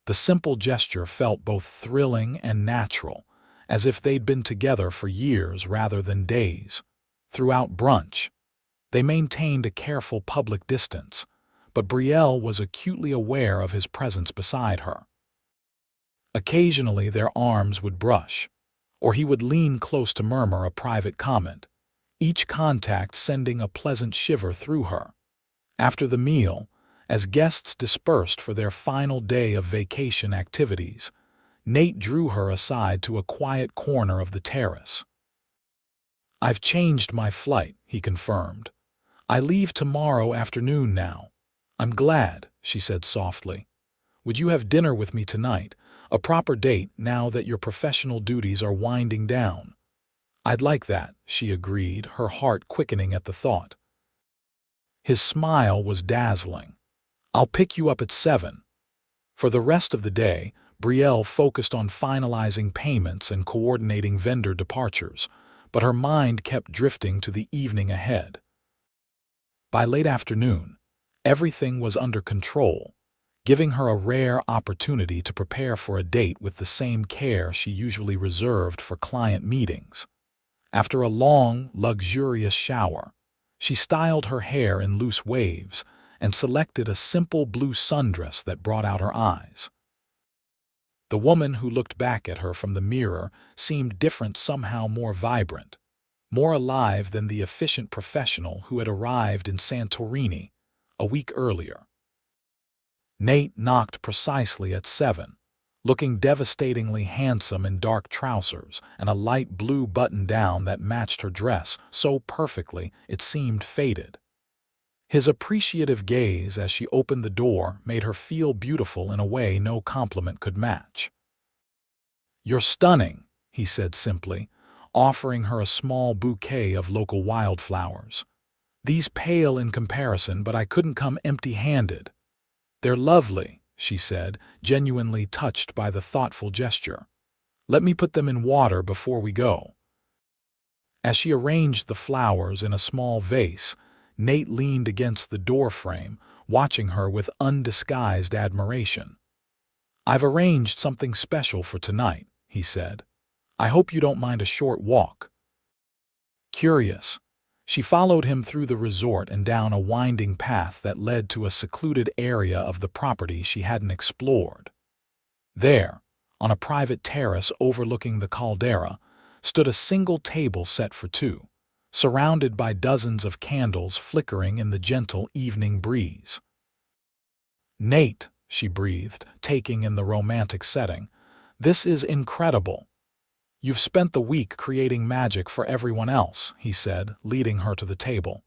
The simple gesture felt both thrilling and natural, as if they'd been together for years rather than days. Throughout brunch, they maintained a careful public distance, but Brielle was acutely aware of his presence beside her. Occasionally their arms would brush, or he would lean close to murmur a private comment, each contact sending a pleasant shiver through her. After the meal, as guests dispersed for their final day of vacation activities, Nate drew her aside to a quiet corner of the terrace. "I've changed my flight," he confirmed. "I leave tomorrow afternoon now." "I'm glad," she said softly. "Would you have dinner with me tonight? A proper date now that your professional duties are winding down." "I'd like that," she agreed, her heart quickening at the thought. His smile was dazzling. "I'll pick you up at 7. For the rest of the day, Brielle focused on finalizing payments and coordinating vendor departures, but her mind kept drifting to the evening ahead. By late afternoon, everything was under control, giving her a rare opportunity to prepare for a date with the same care she usually reserved for client meetings. After a long, luxurious shower, she styled her hair in loose waves and selected a simple blue sundress that brought out her eyes. The woman who looked back at her from the mirror seemed different, somehow more vibrant, more alive than the efficient professional who had arrived in Santorini a week earlier. Nate knocked precisely at 7, looking devastatingly handsome in dark trousers and a light blue button-down that matched her dress so perfectly it seemed faded. His appreciative gaze as she opened the door made her feel beautiful in a way no compliment could match. "You're stunning," he said simply, offering her a small bouquet of local wildflowers. "These pale in comparison, but I couldn't come empty-handed." "They're lovely," she said, genuinely touched by the thoughtful gesture. "Let me put them in water before we go." As she arranged the flowers in a small vase, Nate leaned against the doorframe, watching her with undisguised admiration. "I've arranged something special for tonight," he said. "I hope you don't mind a short walk." Curious, she followed him through the resort and down a winding path that led to a secluded area of the property she hadn't explored. There, on a private terrace overlooking the caldera, stood a single table set for two, surrounded by dozens of candles flickering in the gentle evening breeze. "Nate," she breathed, taking in the romantic setting, "this is incredible." "You've spent the week creating magic for everyone else," he said, leading her to the table.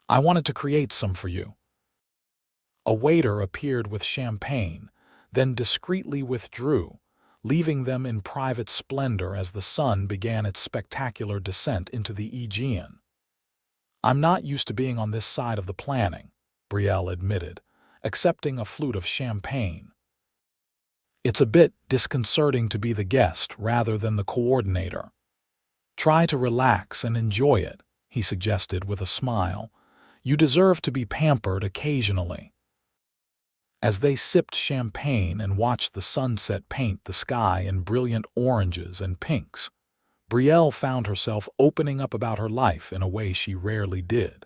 "I wanted to create some for you." A waiter appeared with champagne, then discreetly withdrew, leaving them in private splendor as the sun began its spectacular descent into the Aegean. "I'm not used to being on this side of the planning," Brielle admitted, accepting a flute of champagne. "It's a bit disconcerting to be the guest rather than the coordinator." "Try to relax and enjoy it," he suggested with a smile. "You deserve to be pampered occasionally." As they sipped champagne and watched the sunset paint the sky in brilliant oranges and pinks, Brielle found herself opening up about her life in a way she rarely did.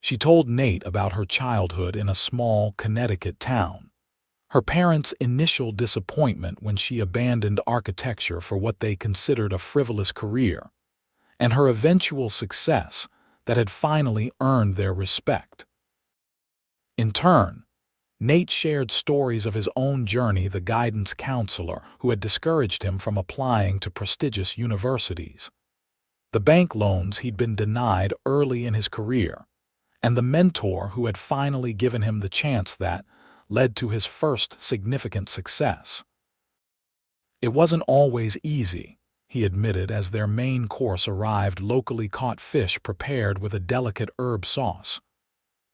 She told Nate about her childhood in a small Connecticut town, her parents' initial disappointment when she abandoned architecture for what they considered a frivolous career, and her eventual success that had finally earned their respect. In turn, Nate shared stories of his own journey, the guidance counselor who had discouraged him from applying to prestigious universities, the bank loans he'd been denied early in his career, and the mentor who had finally given him the chance that led to his first significant success. "It wasn't always easy," he admitted as their main course arrived, locally caught fish prepared with a delicate herb sauce.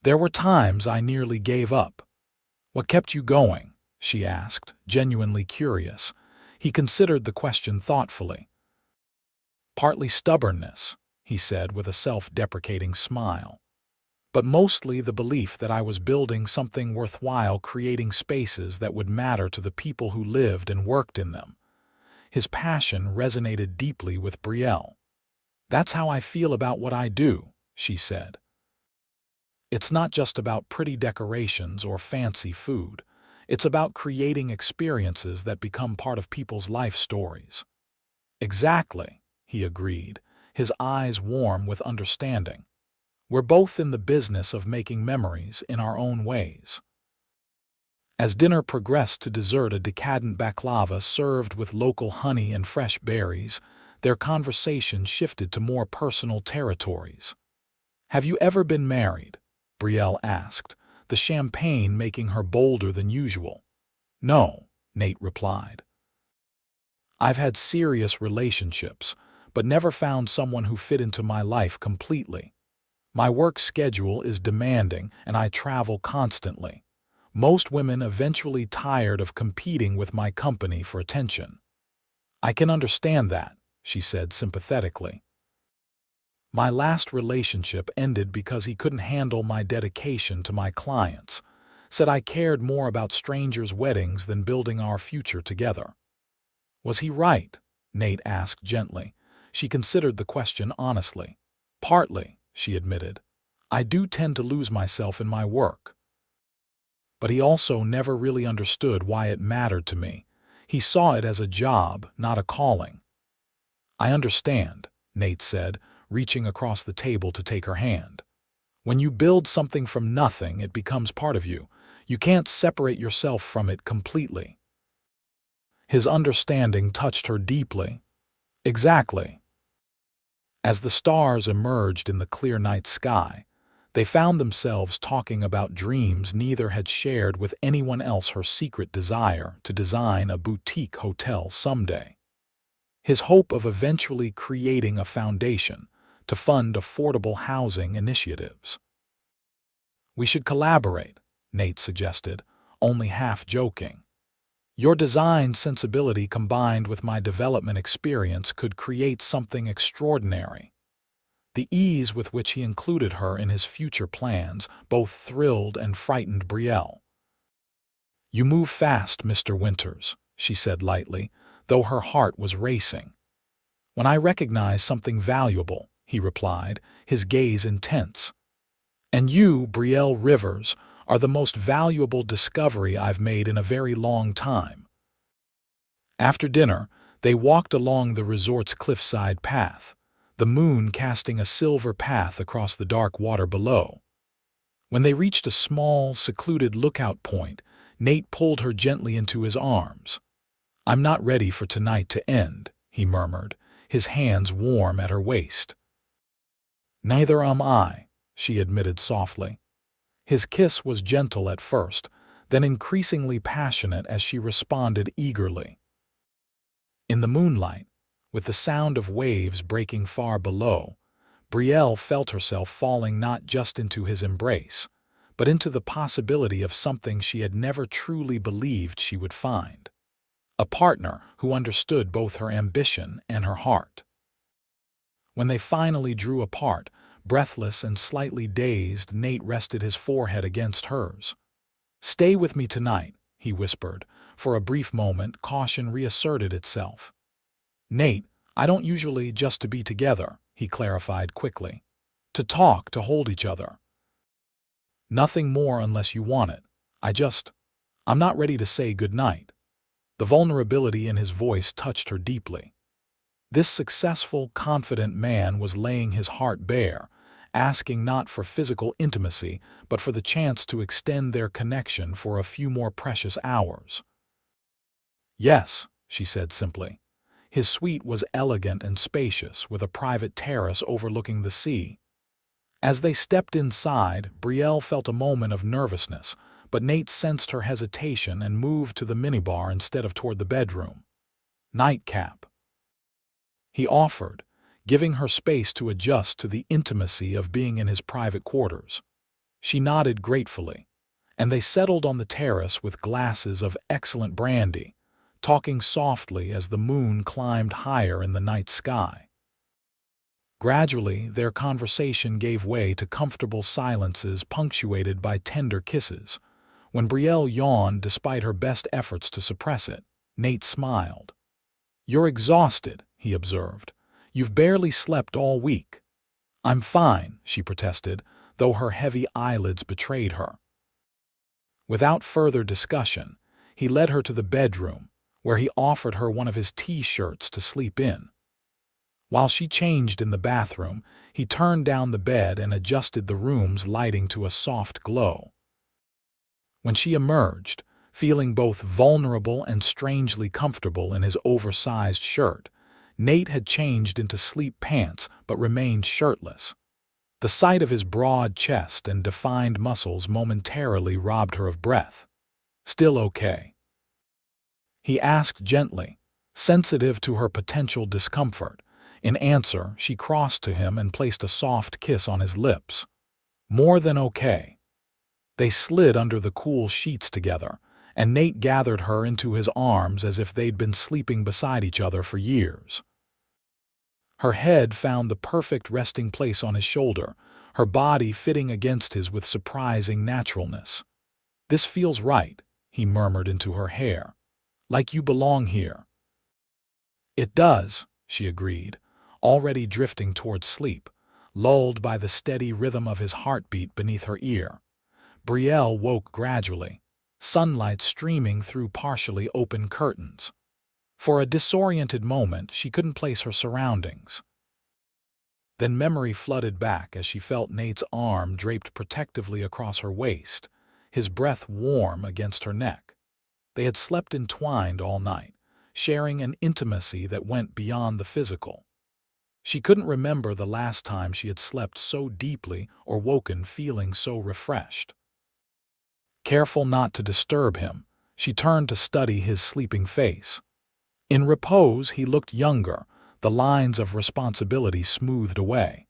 "There were times I nearly gave up." "What kept you going?" she asked, genuinely curious. He considered the question thoughtfully. "Partly stubbornness," he said with a self-deprecating smile, "but mostly the belief that I was building something worthwhile, creating spaces that would matter to the people who lived and worked in them." His passion resonated deeply with Brielle. "That's how I feel about what I do," she said. It's not just about pretty decorations or fancy food. It's about creating experiences that become part of people's life stories. Exactly, he agreed, his eyes warm with understanding. We're both in the business of making memories in our own ways. As dinner progressed to dessert, a decadent baklava served with local honey and fresh berries, their conversation shifted to more personal territories. "Have you ever been married?" Brielle asked, the champagne making her bolder than usual. "No," Nate replied. "I've had serious relationships, but never found someone who fit into my life completely. My work schedule is demanding and I travel constantly. Most women eventually tired of competing with my company for attention." "I can understand that," she said sympathetically. "My last relationship ended because he couldn't handle my dedication to my clients, said I cared more about strangers' weddings than building our future together." "Was he right?" Nate asked gently. She considered the question honestly. "Partly," she admitted. "I do tend to lose myself in my work. But he also never really understood why it mattered to me. He saw it as a job, not a calling." "I understand," Nate said, reaching across the table to take her hand. "When you build something from nothing, it becomes part of you. You can't separate yourself from it completely." His understanding touched her deeply. "Exactly." As the stars emerged in the clear night sky, they found themselves talking about dreams neither had shared with anyone else, her secret desire to design a boutique hotel someday. His hope of eventually creating a foundation to fund affordable housing initiatives. "We should collaborate," Nate suggested, only half joking. "Your design sensibility combined with my development experience could create something extraordinary." The ease with which he included her in his future plans both thrilled and frightened Brielle. "You move fast, Mr. Winters," she said lightly, though her heart was racing. "When I recognize something valuable," he replied, his gaze intense. "And you, Brielle Rivers, are the most valuable discovery I've made in a very long time." After dinner, they walked along the resort's cliffside path, the moon casting a silver path across the dark water below. When they reached a small, secluded lookout point, Nate pulled her gently into his arms. "I'm not ready for tonight to end," he murmured, his hands warm at her waist. "Neither am I," she admitted softly. His kiss was gentle at first, then increasingly passionate as she responded eagerly. In the moonlight, with the sound of waves breaking far below, Brielle felt herself falling not just into his embrace, but into the possibility of something she had never truly believed she would find. A partner who understood both her ambition and her heart. When they finally drew apart, breathless and slightly dazed, Nate rested his forehead against hers. "Stay with me tonight," he whispered. For a brief moment, caution reasserted itself. "Nate, I don't usually just to be together," he clarified quickly. "To talk, to hold each other. Nothing more unless you want it. I'm not ready to say goodnight." The vulnerability in his voice touched her deeply. This successful, confident man was laying his heart bare, asking not for physical intimacy, but for the chance to extend their connection for a few more precious hours. "Yes," she said simply. His suite was elegant and spacious, with a private terrace overlooking the sea. As they stepped inside, Brielle felt a moment of nervousness, but Nate sensed her hesitation and moved to the minibar instead of toward the bedroom. "Nightcap," he offered, giving her space to adjust to the intimacy of being in his private quarters. She nodded gratefully, and they settled on the terrace with glasses of excellent brandy, talking softly as the moon climbed higher in the night sky. Gradually, their conversation gave way to comfortable silences punctuated by tender kisses. When Brielle yawned despite her best efforts to suppress it, Nate smiled. "You're exhausted," he observed. "You've barely slept all week." "I'm fine," she protested, though her heavy eyelids betrayed her. Without further discussion, he led her to the bedroom, where he offered her one of his T-shirts to sleep in. While she changed in the bathroom, he turned down the bed and adjusted the room's lighting to a soft glow. When she emerged, feeling both vulnerable and strangely comfortable in his oversized shirt, Nate had changed into sleep pants but remained shirtless. The sight of his broad chest and defined muscles momentarily robbed her of breath. "Still okay?" he asked gently, sensitive to her potential discomfort. In answer, she crossed to him and placed a soft kiss on his lips. "More than okay." They slid under the cool sheets together, and Nate gathered her into his arms as if they'd been sleeping beside each other for years. Her head found the perfect resting place on his shoulder, her body fitting against his with surprising naturalness. "This feels right," he murmured into her hair. "Like you belong here." "It does," she agreed, already drifting toward sleep, lulled by the steady rhythm of his heartbeat beneath her ear. Brielle woke gradually, sunlight streaming through partially open curtains. For a disoriented moment, she couldn't place her surroundings. Then memory flooded back as she felt Nate's arm draped protectively across her waist, his breath warm against her neck. They had slept entwined all night, sharing an intimacy that went beyond the physical. She couldn't remember the last time she had slept so deeply or woken feeling so refreshed. Careful not to disturb him, she turned to study his sleeping face. In repose, he looked younger, the lines of responsibility smoothed away.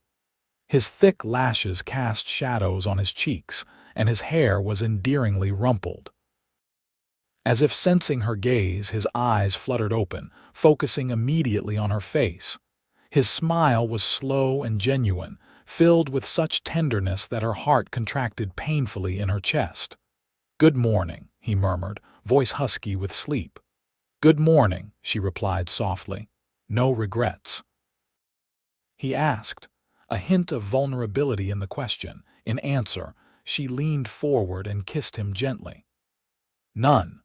His thick lashes cast shadows on his cheeks, and his hair was endearingly rumpled. As if sensing her gaze, his eyes fluttered open, focusing immediately on her face. His smile was slow and genuine, filled with such tenderness that her heart contracted painfully in her chest. "Good morning," he murmured, voice husky with sleep. "Good morning," she replied softly. "No regrets?" he asked, a hint of vulnerability in the question. In answer, she leaned forward and kissed him gently. "None."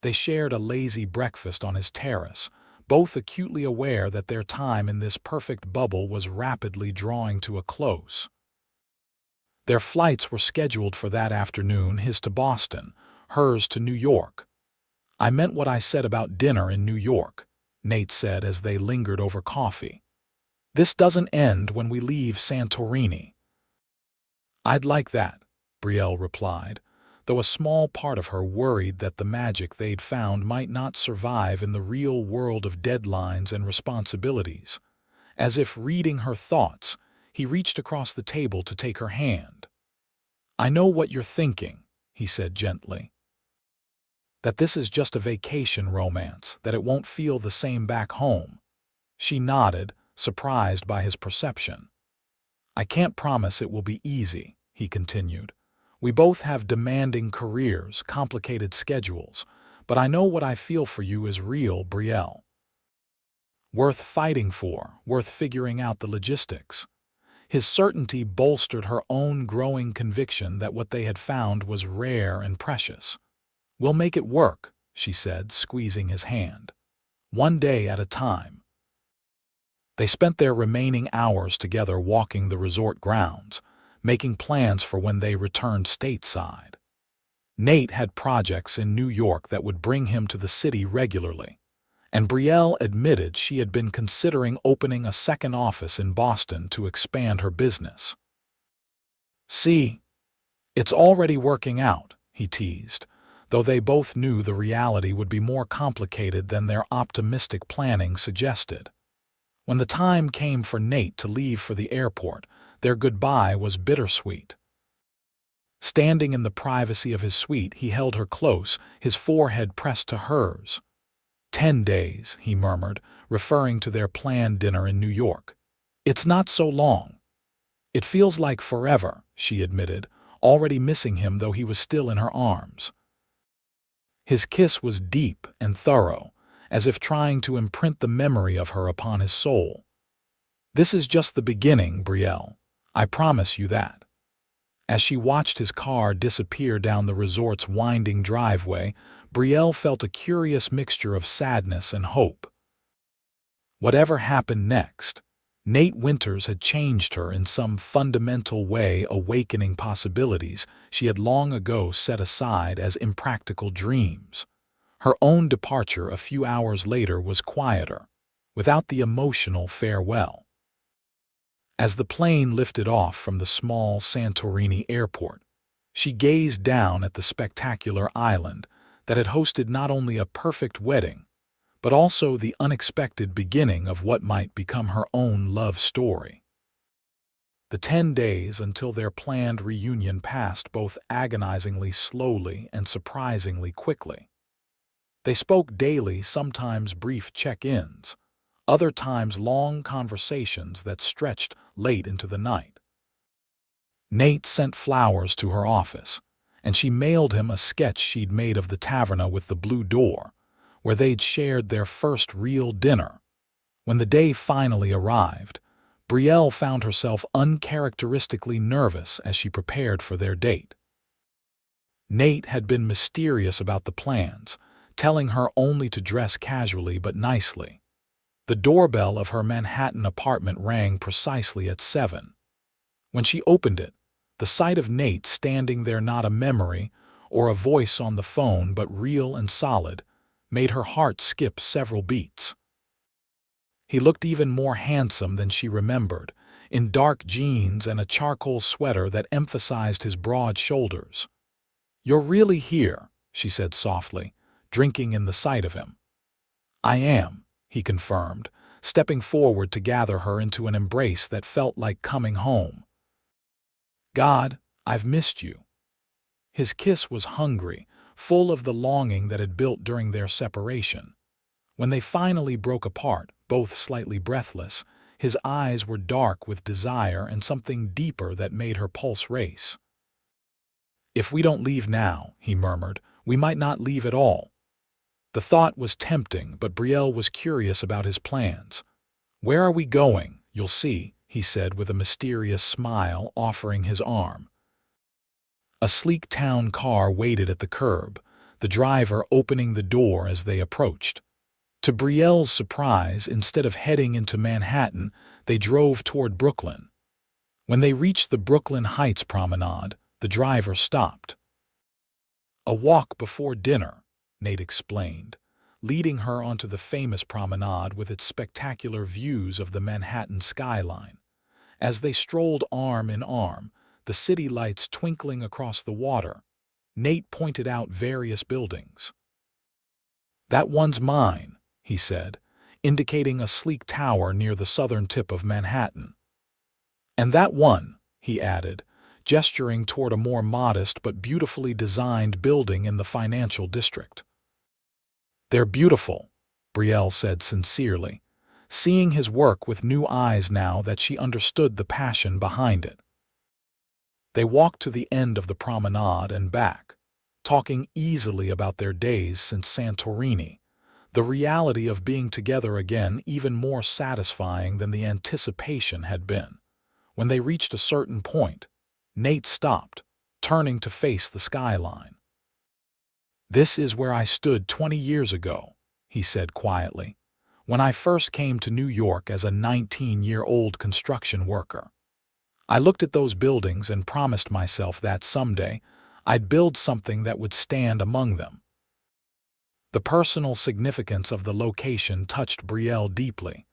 They shared a lazy breakfast on his terrace, both acutely aware that their time in this perfect bubble was rapidly drawing to a close. Their flights were scheduled for that afternoon, his to Boston, hers to New York. "I meant what I said about dinner in New York," Nate said as they lingered over coffee. "This doesn't end when we leave Santorini." "I'd like that," Brielle replied, though a small part of her worried that the magic they'd found might not survive in the real world of deadlines and responsibilities. As if reading her thoughts, he reached across the table to take her hand. "I know what you're thinking," he said gently. "That this is just a vacation romance, that it won't feel the same back home." She nodded, surprised by his perception. "I can't promise it will be easy," he continued. "We both have demanding careers, complicated schedules, but I know what I feel for you is real, Brielle. Worth fighting for, worth figuring out the logistics." His certainty bolstered her own growing conviction that what they had found was rare and precious. "We'll make it work," she said, squeezing his hand. "One day at a time." They spent their remaining hours together walking the resort grounds, making plans for when they returned stateside. Nate had projects in New York that would bring him to the city regularly, and Brielle admitted she had been considering opening a second office in Boston to expand her business. "See, it's already working out," he teased, though they both knew the reality would be more complicated than their optimistic planning suggested. When the time came for Nate to leave for the airport, their goodbye was bittersweet. Standing in the privacy of his suite, he held her close, his forehead pressed to hers. 10 days, he murmured, referring to their planned dinner in New York. "It's not so long." "It feels like forever," she admitted, already missing him though he was still in her arms. His kiss was deep and thorough, as if trying to imprint the memory of her upon his soul. "This is just the beginning, Brielle. I promise you that." As she watched his car disappear down the resort's winding driveway, Brielle felt a curious mixture of sadness and hope. Whatever happened next, Nate Winters had changed her in some fundamental way, awakening possibilities she had long ago set aside as impractical dreams. Her own departure a few hours later was quieter, without the emotional farewell. As the plane lifted off from the small Santorini airport, she gazed down at the spectacular island that had hosted not only a perfect wedding, but also the unexpected beginning of what might become her own love story. The 10 days until their planned reunion passed both agonizingly slowly and surprisingly quickly. They spoke daily, sometimes brief check-ins, other times long conversations that stretched late into the night. Nate sent flowers to her office, and she mailed him a sketch she'd made of the taverna with the blue door, where they'd shared their first real dinner. When the day finally arrived, Brielle found herself uncharacteristically nervous as she prepared for their date. Nate had been mysterious about the plans, telling her only to dress casually but nicely. The doorbell of her Manhattan apartment rang precisely at 7. When she opened it, the sight of Nate standing there, not a memory or a voice on the phone but real and solid, made her heart skip several beats. He looked even more handsome than she remembered, in dark jeans and a charcoal sweater that emphasized his broad shoulders. "You're really here," she said softly, drinking in the sight of him. "I am," he confirmed, stepping forward to gather her into an embrace that felt like coming home. "God, I've missed you." His kiss was hungry, full of the longing that had built during their separation. When they finally broke apart, both slightly breathless, his eyes were dark with desire and something deeper that made her pulse race. "If we don't leave now," he murmured, "we might not leave at all." The thought was tempting, but Brielle was curious about his plans. "Where are we going? You'll see," he said with a mysterious smile, offering his arm. A sleek town car waited at the curb, the driver opening the door as they approached. To Brielle's surprise, instead of heading into Manhattan, they drove toward Brooklyn. When they reached the Brooklyn Heights promenade, the driver stopped. "A walk before dinner," Nate explained, leading her onto the famous promenade with its spectacular views of the Manhattan skyline. As they strolled arm in arm, the city lights twinkling across the water, Nate pointed out various buildings. "That one's mine," he said, indicating a sleek tower near the southern tip of Manhattan. "And that one," he added, gesturing toward a more modest but beautifully designed building in the financial district. "They're beautiful," Brielle said sincerely, seeing his work with new eyes now that she understood the passion behind it. They walked to the end of the promenade and back, talking easily about their days since Santorini, the reality of being together again even more satisfying than the anticipation had been. When they reached a certain point, Nate stopped, turning to face the skyline. "This is where I stood 20 years ago," he said quietly, "when I first came to New York as a 19-year-old construction worker. I looked at those buildings and promised myself that someday I'd build something that would stand among them." The personal significance of the location touched Brielle deeply.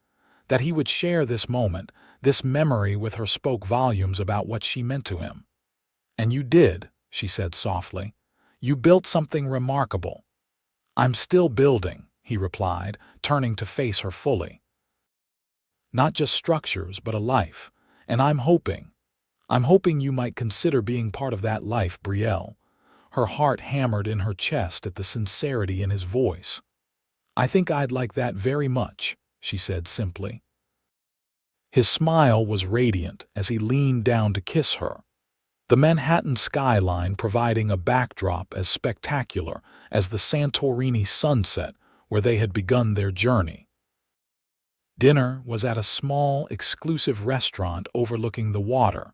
That he would share this moment, this memory with her, spoke volumes about what she meant to him. "And you did," she said softly. "You built something remarkable." "I'm still building," he replied, turning to face her fully. "Not just structures, but a life, and I'm hoping you might consider being part of that life, Brielle." Her heart hammered in her chest at the sincerity in his voice. "I think I'd like that very much," she said simply. His smile was radiant as he leaned down to kiss her, the Manhattan skyline providing a backdrop as spectacular as the Santorini sunset where they had begun their journey. Dinner was at a small, exclusive restaurant overlooking the water,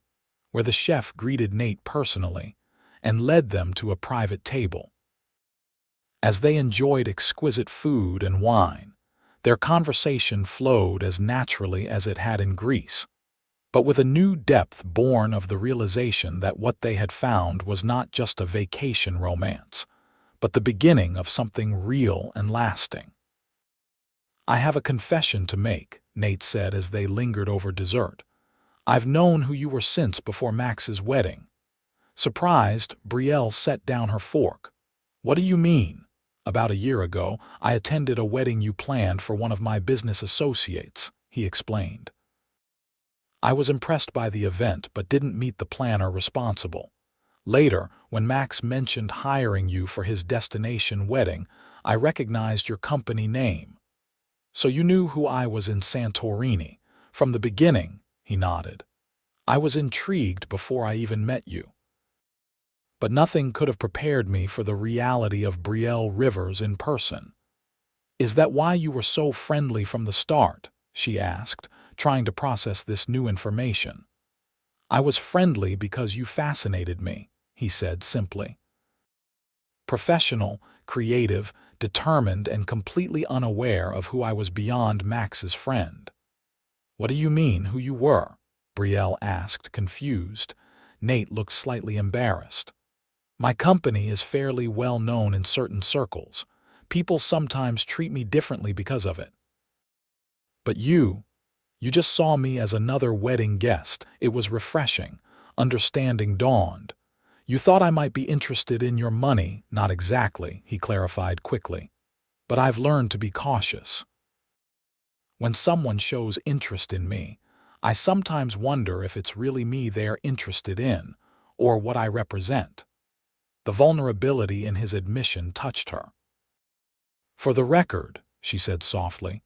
where the chef greeted Nate personally and led them to a private table. As they enjoyed exquisite food and wine, their conversation flowed as naturally as it had in Greece, but with a new depth born of the realization that what they had found was not just a vacation romance, but the beginning of something real and lasting. "I have a confession to make," Nate said as they lingered over dessert. "I've known who you were since before Max's wedding." Surprised, Brielle set down her fork. "What do you mean?" "About a year ago, I attended a wedding you planned for one of my business associates," he explained. "I was impressed by the event but didn't meet the planner responsible. Later, when Max mentioned hiring you for his destination wedding, I recognized your company name." "So you knew who I was in Santorini from the beginning," he nodded. "I was intrigued before I even met you. But nothing could have prepared me for the reality of Brielle Rivers in person." "Is that why you were so friendly from the start?" she asked, trying to process this new information. "I was friendly because you fascinated me," he said simply. "Professional, creative, determined, and completely unaware of who I was beyond Max's friend." "What do you mean, who you were?" Brielle asked, confused. Nate looked slightly embarrassed. "My company is fairly well known in certain circles. People sometimes treat me differently because of it. But you just saw me as another wedding guest." It was refreshing. Understanding dawned. "You thought I might be interested in your money." "Not exactly," he clarified quickly. "But I've learned to be cautious. When someone shows interest in me, I sometimes wonder if it's really me they're interested in, or what I represent." The vulnerability in his admission touched her. "For the record," she said softly,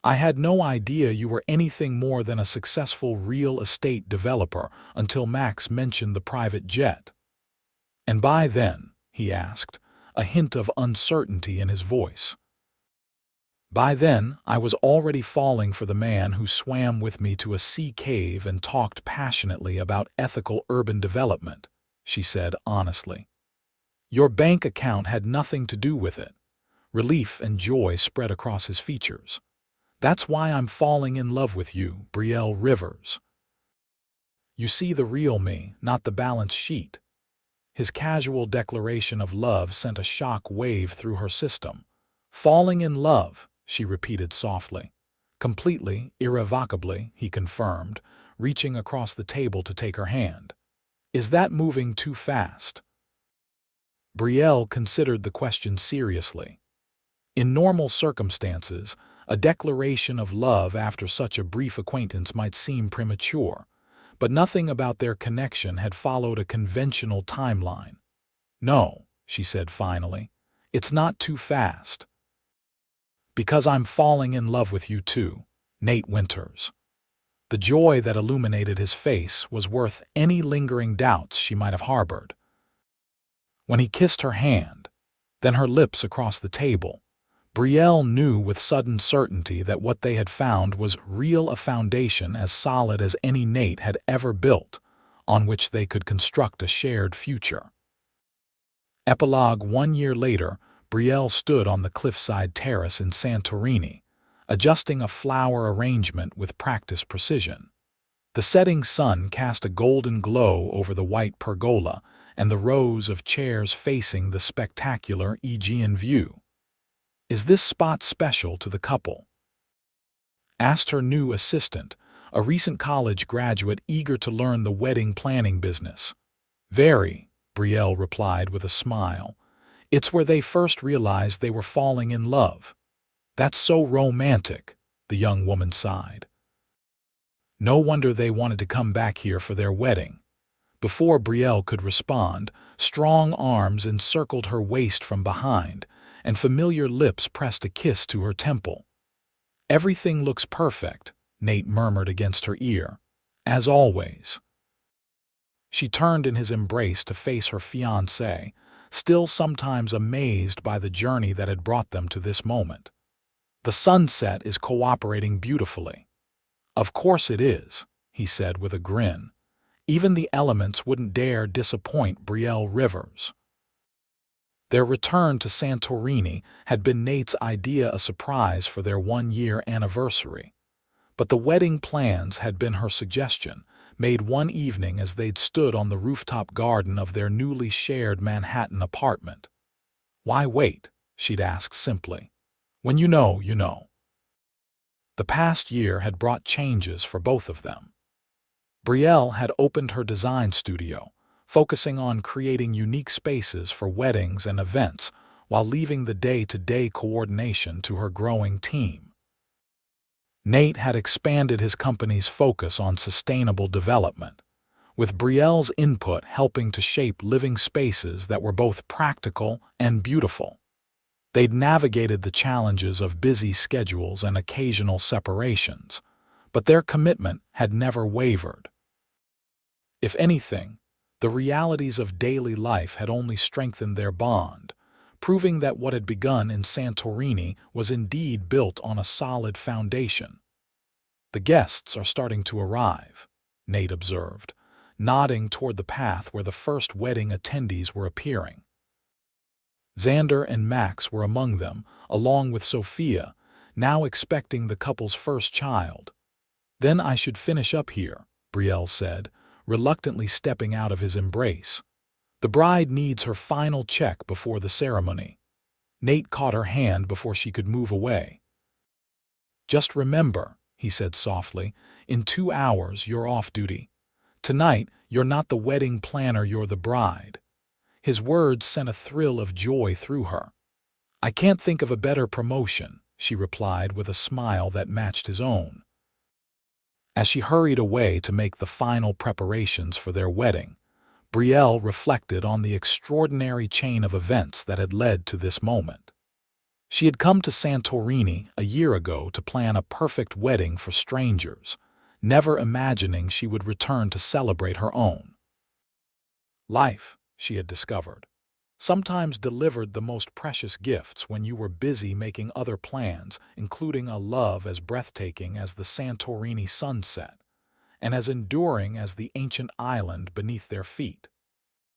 "I had no idea you were anything more than a successful real estate developer until Max mentioned the private jet." "And by then?" he asked, a hint of uncertainty in his voice. "By then, I was already falling for the man who swam with me to a sea cave and talked passionately about ethical urban development," she said honestly. "Your bank account had nothing to do with it." Relief and joy spread across his features. "That's why I'm falling in love with you, Brielle Rivers. You see the real me, not the balance sheet." His casual declaration of love sent a shock wave through her system. "Falling in love," she repeated softly. "Completely, irrevocably," he confirmed, reaching across the table to take her hand. "Is that moving too fast?" Brielle considered the question seriously. In normal circumstances, a declaration of love after such a brief acquaintance might seem premature, but nothing about their connection had followed a conventional timeline. "No," she said finally, "it's not too fast. Because I'm falling in love with you too, Nate Winters." The joy that illuminated his face was worth any lingering doubts she might have harbored. When he kissed her hand, then her lips across the table, Brielle knew with sudden certainty that what they had found was real, a foundation as solid as any Nate had ever built, on which they could construct a shared future. Epilogue: 1 year later, Brielle stood on the cliffside terrace in Santorini, adjusting a flower arrangement with practiced precision. The setting sun cast a golden glow over the white pergola and the rows of chairs facing the spectacular Aegean view. "Is this spot special to the couple?" asked her new assistant, a recent college graduate eager to learn the wedding planning business. "Very," Brielle replied with a smile. "It's where they first realized they were falling in love." "That's so romantic," the young woman sighed. "No wonder they wanted to come back here for their wedding." Before Brielle could respond, strong arms encircled her waist from behind, and familiar lips pressed a kiss to her temple. "Everything looks perfect," Nate murmured against her ear. "As always." She turned in his embrace to face her fiancé, still sometimes amazed by the journey that had brought them to this moment. "The sunset is cooperating beautifully." "Of course it is," he said with a grin. Even the elements wouldn't dare disappoint Brielle Rivers. Their return to Santorini had been Nate's idea, a surprise for their one-year anniversary. But the wedding plans had been her suggestion, made one evening as they'd stood on the rooftop garden of their newly shared Manhattan apartment. "Why wait?" she'd asked simply. "When you know, you know." The past year had brought changes for both of them. Brielle had opened her design studio, focusing on creating unique spaces for weddings and events while leaving the day-to-day coordination to her growing team. Nate had expanded his company's focus on sustainable development, with Brielle's input helping to shape living spaces that were both practical and beautiful. They'd navigated the challenges of busy schedules and occasional separations, but their commitment had never wavered. If anything, the realities of daily life had only strengthened their bond, proving that what had begun in Santorini was indeed built on a solid foundation. "The guests are starting to arrive," Nate observed, nodding toward the path where the first wedding attendees were appearing. Xander and Max were among them, along with Sophia, now expecting the couple's first child. "Then I should finish up here," Brielle said, reluctantly stepping out of his embrace. "The bride needs her final check before the ceremony." Nate caught her hand before she could move away. "Just remember," he said softly, "in 2 hours you're off duty. Tonight you're not the wedding planner, you're the bride." His words sent a thrill of joy through her. "I can't think of a better promotion," she replied with a smile that matched his own. As she hurried away to make the final preparations for their wedding, Brielle reflected on the extraordinary chain of events that had led to this moment. She had come to Santorini a year ago to plan a perfect wedding for strangers, never imagining she would return to celebrate her own. Life, she had discovered, sometimes delivered the most precious gifts when you were busy making other plans, including a love as breathtaking as the Santorini sunset and as enduring as the ancient island beneath their feet.